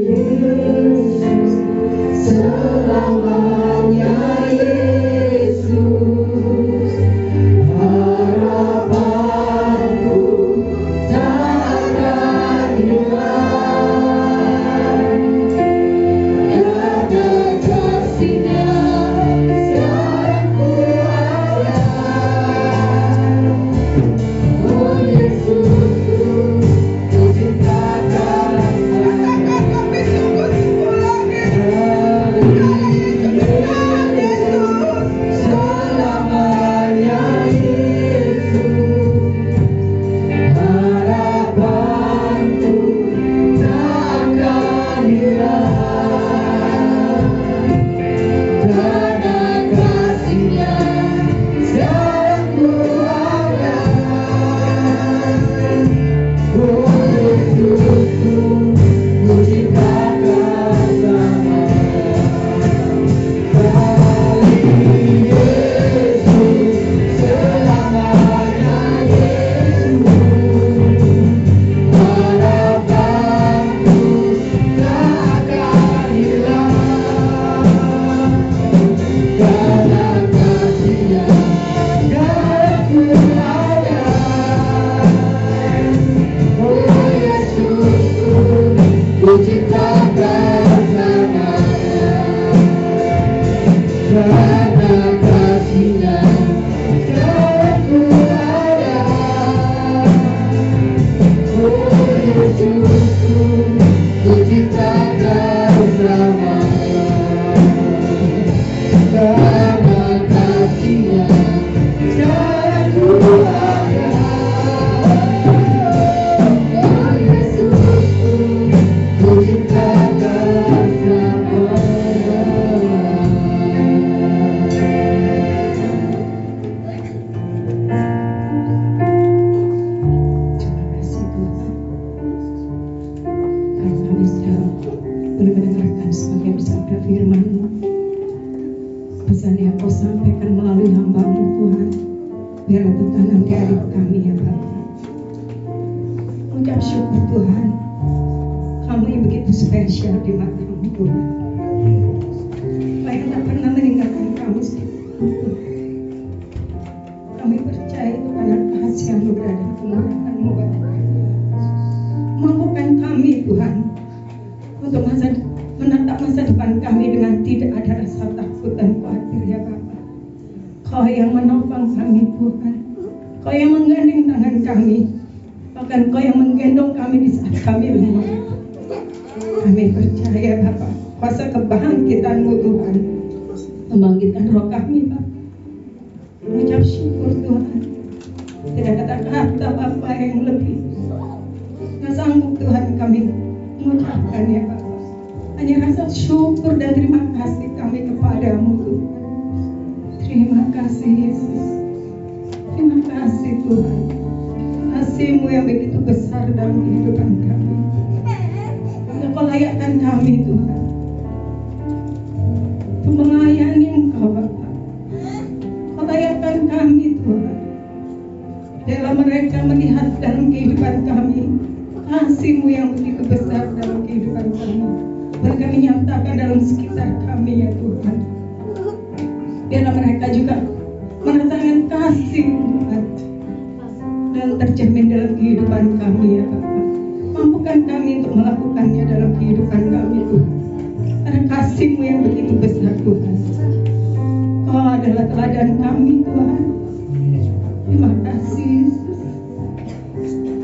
Yesus, selamanya Yesus, harapanku tak akan hilang. Karena kasih-Nya sekarang ku ada. Oh Yesus,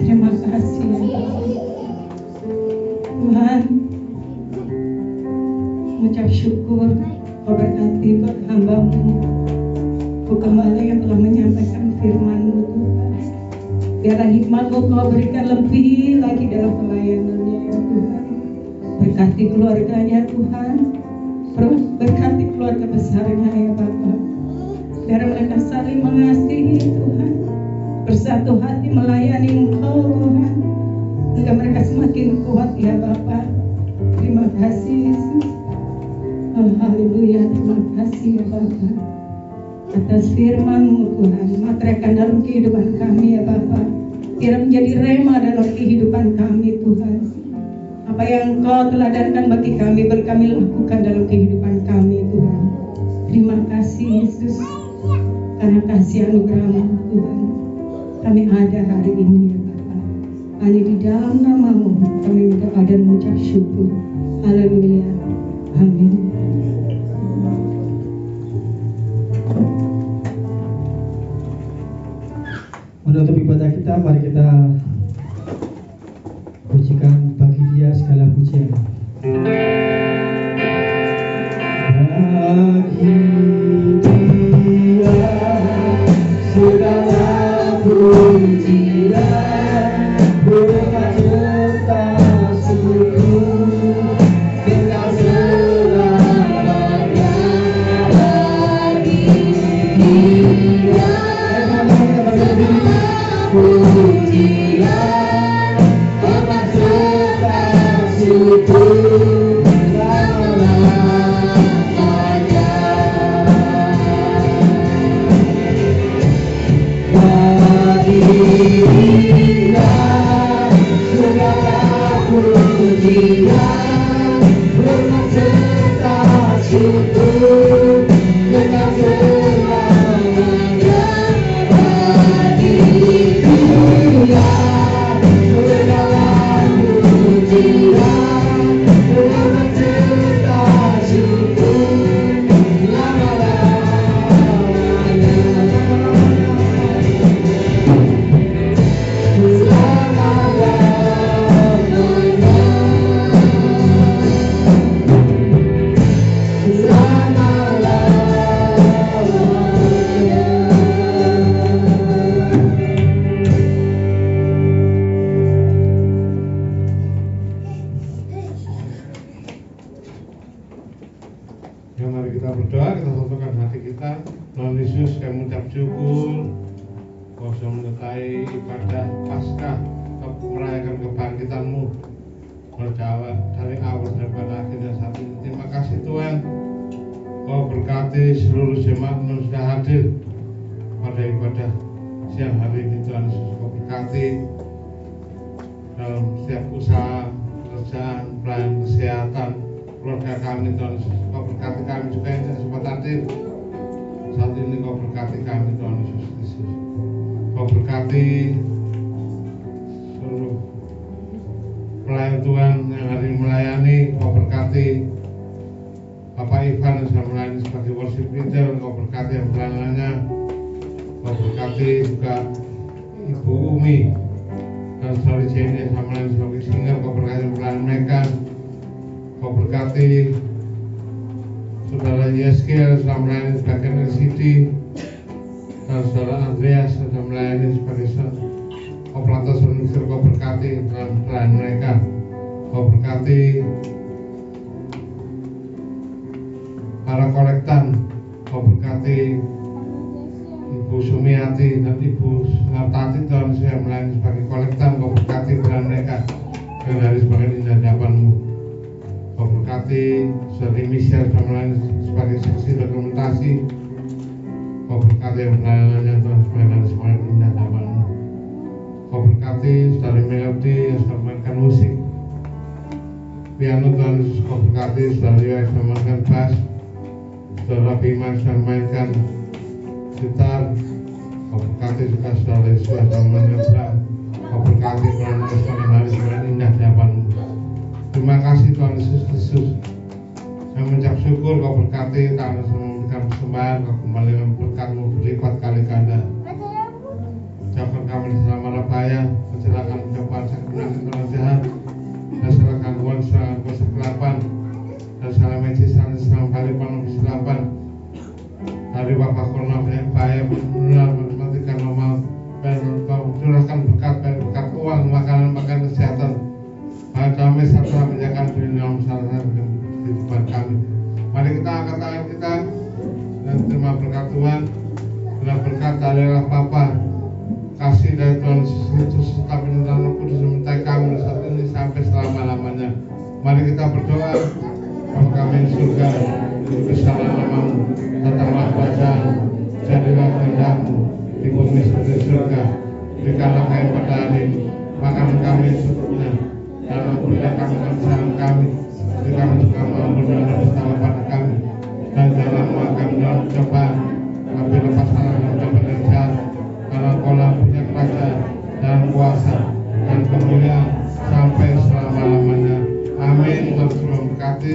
Terima kasih. berkati buat hamba-Mu, Bu Gembala yang telah menyampaikan firman-Mu Tuhan. Biarlah hikmat-Mu Kau berikan lebih lagi dalam pelayanannya ya Tuhan. Berkati keluarganya Tuhan, berkati keluarga besarnya ya Bapa. Biar mereka saling mengasihi Tuhan, bersatu hati melayani Engkau Tuhan, hingga mereka semakin kuat ya Bapa. Terima kasih Yesus. Oh haleluya, terima kasih ya Bapa atas firman-Mu Tuhan. Materaikan dalam kehidupan kami ya Bapa, biar menjadi rema dalam kehidupan kami Tuhan. Apa yang Engkau teladankan bagi kami, beri kami lakukan dalam kehidupan kami Tuhan. Terima kasih Yesus, karena kasih anugerah-Mu Tuhan kami ada hari ini ya Bapa. Hanya di dalam nama-Mu kami berdoa dan mengucap syukur. Haleluya, amin. Menutup ibadah kita, mari kita pujikan bagi Dia segala pujian. Bagi Dia segala pujian, bermaceta syukur dengan selamanya. Bagi Dia pujian, bermaceta syukur selama-lamanya. Bagi Dia segala pujian, bermaceta syukur dengan selamanya. Bagi Dia segala pujian, bermaceta syukur selama-lamanya. Ya, mari kita berdoa, kita satukan hati kita. Tuhan Yesus, kami mengucap syukur Kau sudah menyertai ibadah Paskah, Kau merayakan kebangkitan-Mu dari awal sampai akhirnya saat ini. Terima kasih Tuhan, Kau berkati seluruh jemaat yang sudah hadir pada ibadah siang hari ini. Tuhan Yesus, Kau berkati dalam setiap usaha, pekerjaan, pelayanan kesehatan, keluarga kami. Tuhan Yesus, Kau berkati kami juga yang tidak sempat hadir saat ini. Kau berkati kami Tuhan Yesus. Kau berkati seluruh pelayan Tuhan yang hari ini melayani. Kau berkati Bapak Ivan yang sudah melayani sebagai worship leader. Kau berkati yang pelayanannya. Kau berkati juga Ibu Umi dan Saudari Jenny yang sudah melayani sebagai singer. Kau berkati pelayan mereka. Kau berkati Saudara Yeskel sudah melayani sebagai LCD, dan Saudara Andreas sudah melayani sebagai operator sound mixer. Kau berkati dalam pelayan mereka. Kau berkati para kolektan. Kau berkati Ibu Sumiati dan Ibu Sunartati Tuhan yang melayani sebagai kolektan. Kau berkati pelayan mereka yang hari sebagai indah di hadapan-Mu. Kau berkati Saudari Michelle yang melayani sebagai saksi dokumentasi. Kau berkati yang pelayanannya Tuhan sebagai semuanya indah hadapan-Mu. Kau berkati Saudari Melody yang sudah memainkan musik piano. Tuhan Yesus, Kau berkati Saudari yang sudah memainkan bass, Saudara Bima yang sudah memainkan gitar. Kau berkati juga Saudara Yesus yang sudah memainkan drum. Kau berkati pelayanan sebagai hari semuanya indah hadapan-Mu. Terima kasih Tuhan Yesus Kristus. Saya mengucap syukur Kau berkati karena sudah memberikan persembahan. Kau kembali dengan berkat-Mu berlipat kali ganda. Ucapkan kami di dalam marabaya, persilakan ucapan sakit penyakit orang jahat, dan segala gangguan, serangan kuasa kegelapan, dan segala magisan, serangan balik penuh kesilapan, Hari wabah corona banyak bahaya mematikan normal. Dan Kau curahkan berkat uang, makanan kesehatan. Kami serta menjaga dunia masyarakat kehidupan kami. Mari kita angkat tangan kita dan terima berkat Tuhan. Dengan berkat darilah Bapa, kasih dari Tuhan Yesus serta penyertaan Roh Kudus menyertai kami saat ini sampai selama-lamanya. Mari kita berdoa. Bapa kami di surga, dikuduskanlah namamu, datanglah kerajaan, jadilah kehendak-Mu di bumi seperti di surga. Berikanlah kami pada hari ini makanan kami secukupnya, dan ampunilah kami kesalahan kami, seperti kami juga mengampuni orang yang bersalah pada kami. Dan jangan membawa kami dalam cobaan, tapi lepaskanlah kami dari yang jahat. Karena Kau punya kerajaan dan kuasa dan kemuliaan sampai selama-lamanya. Amin. Tuhan memberkati.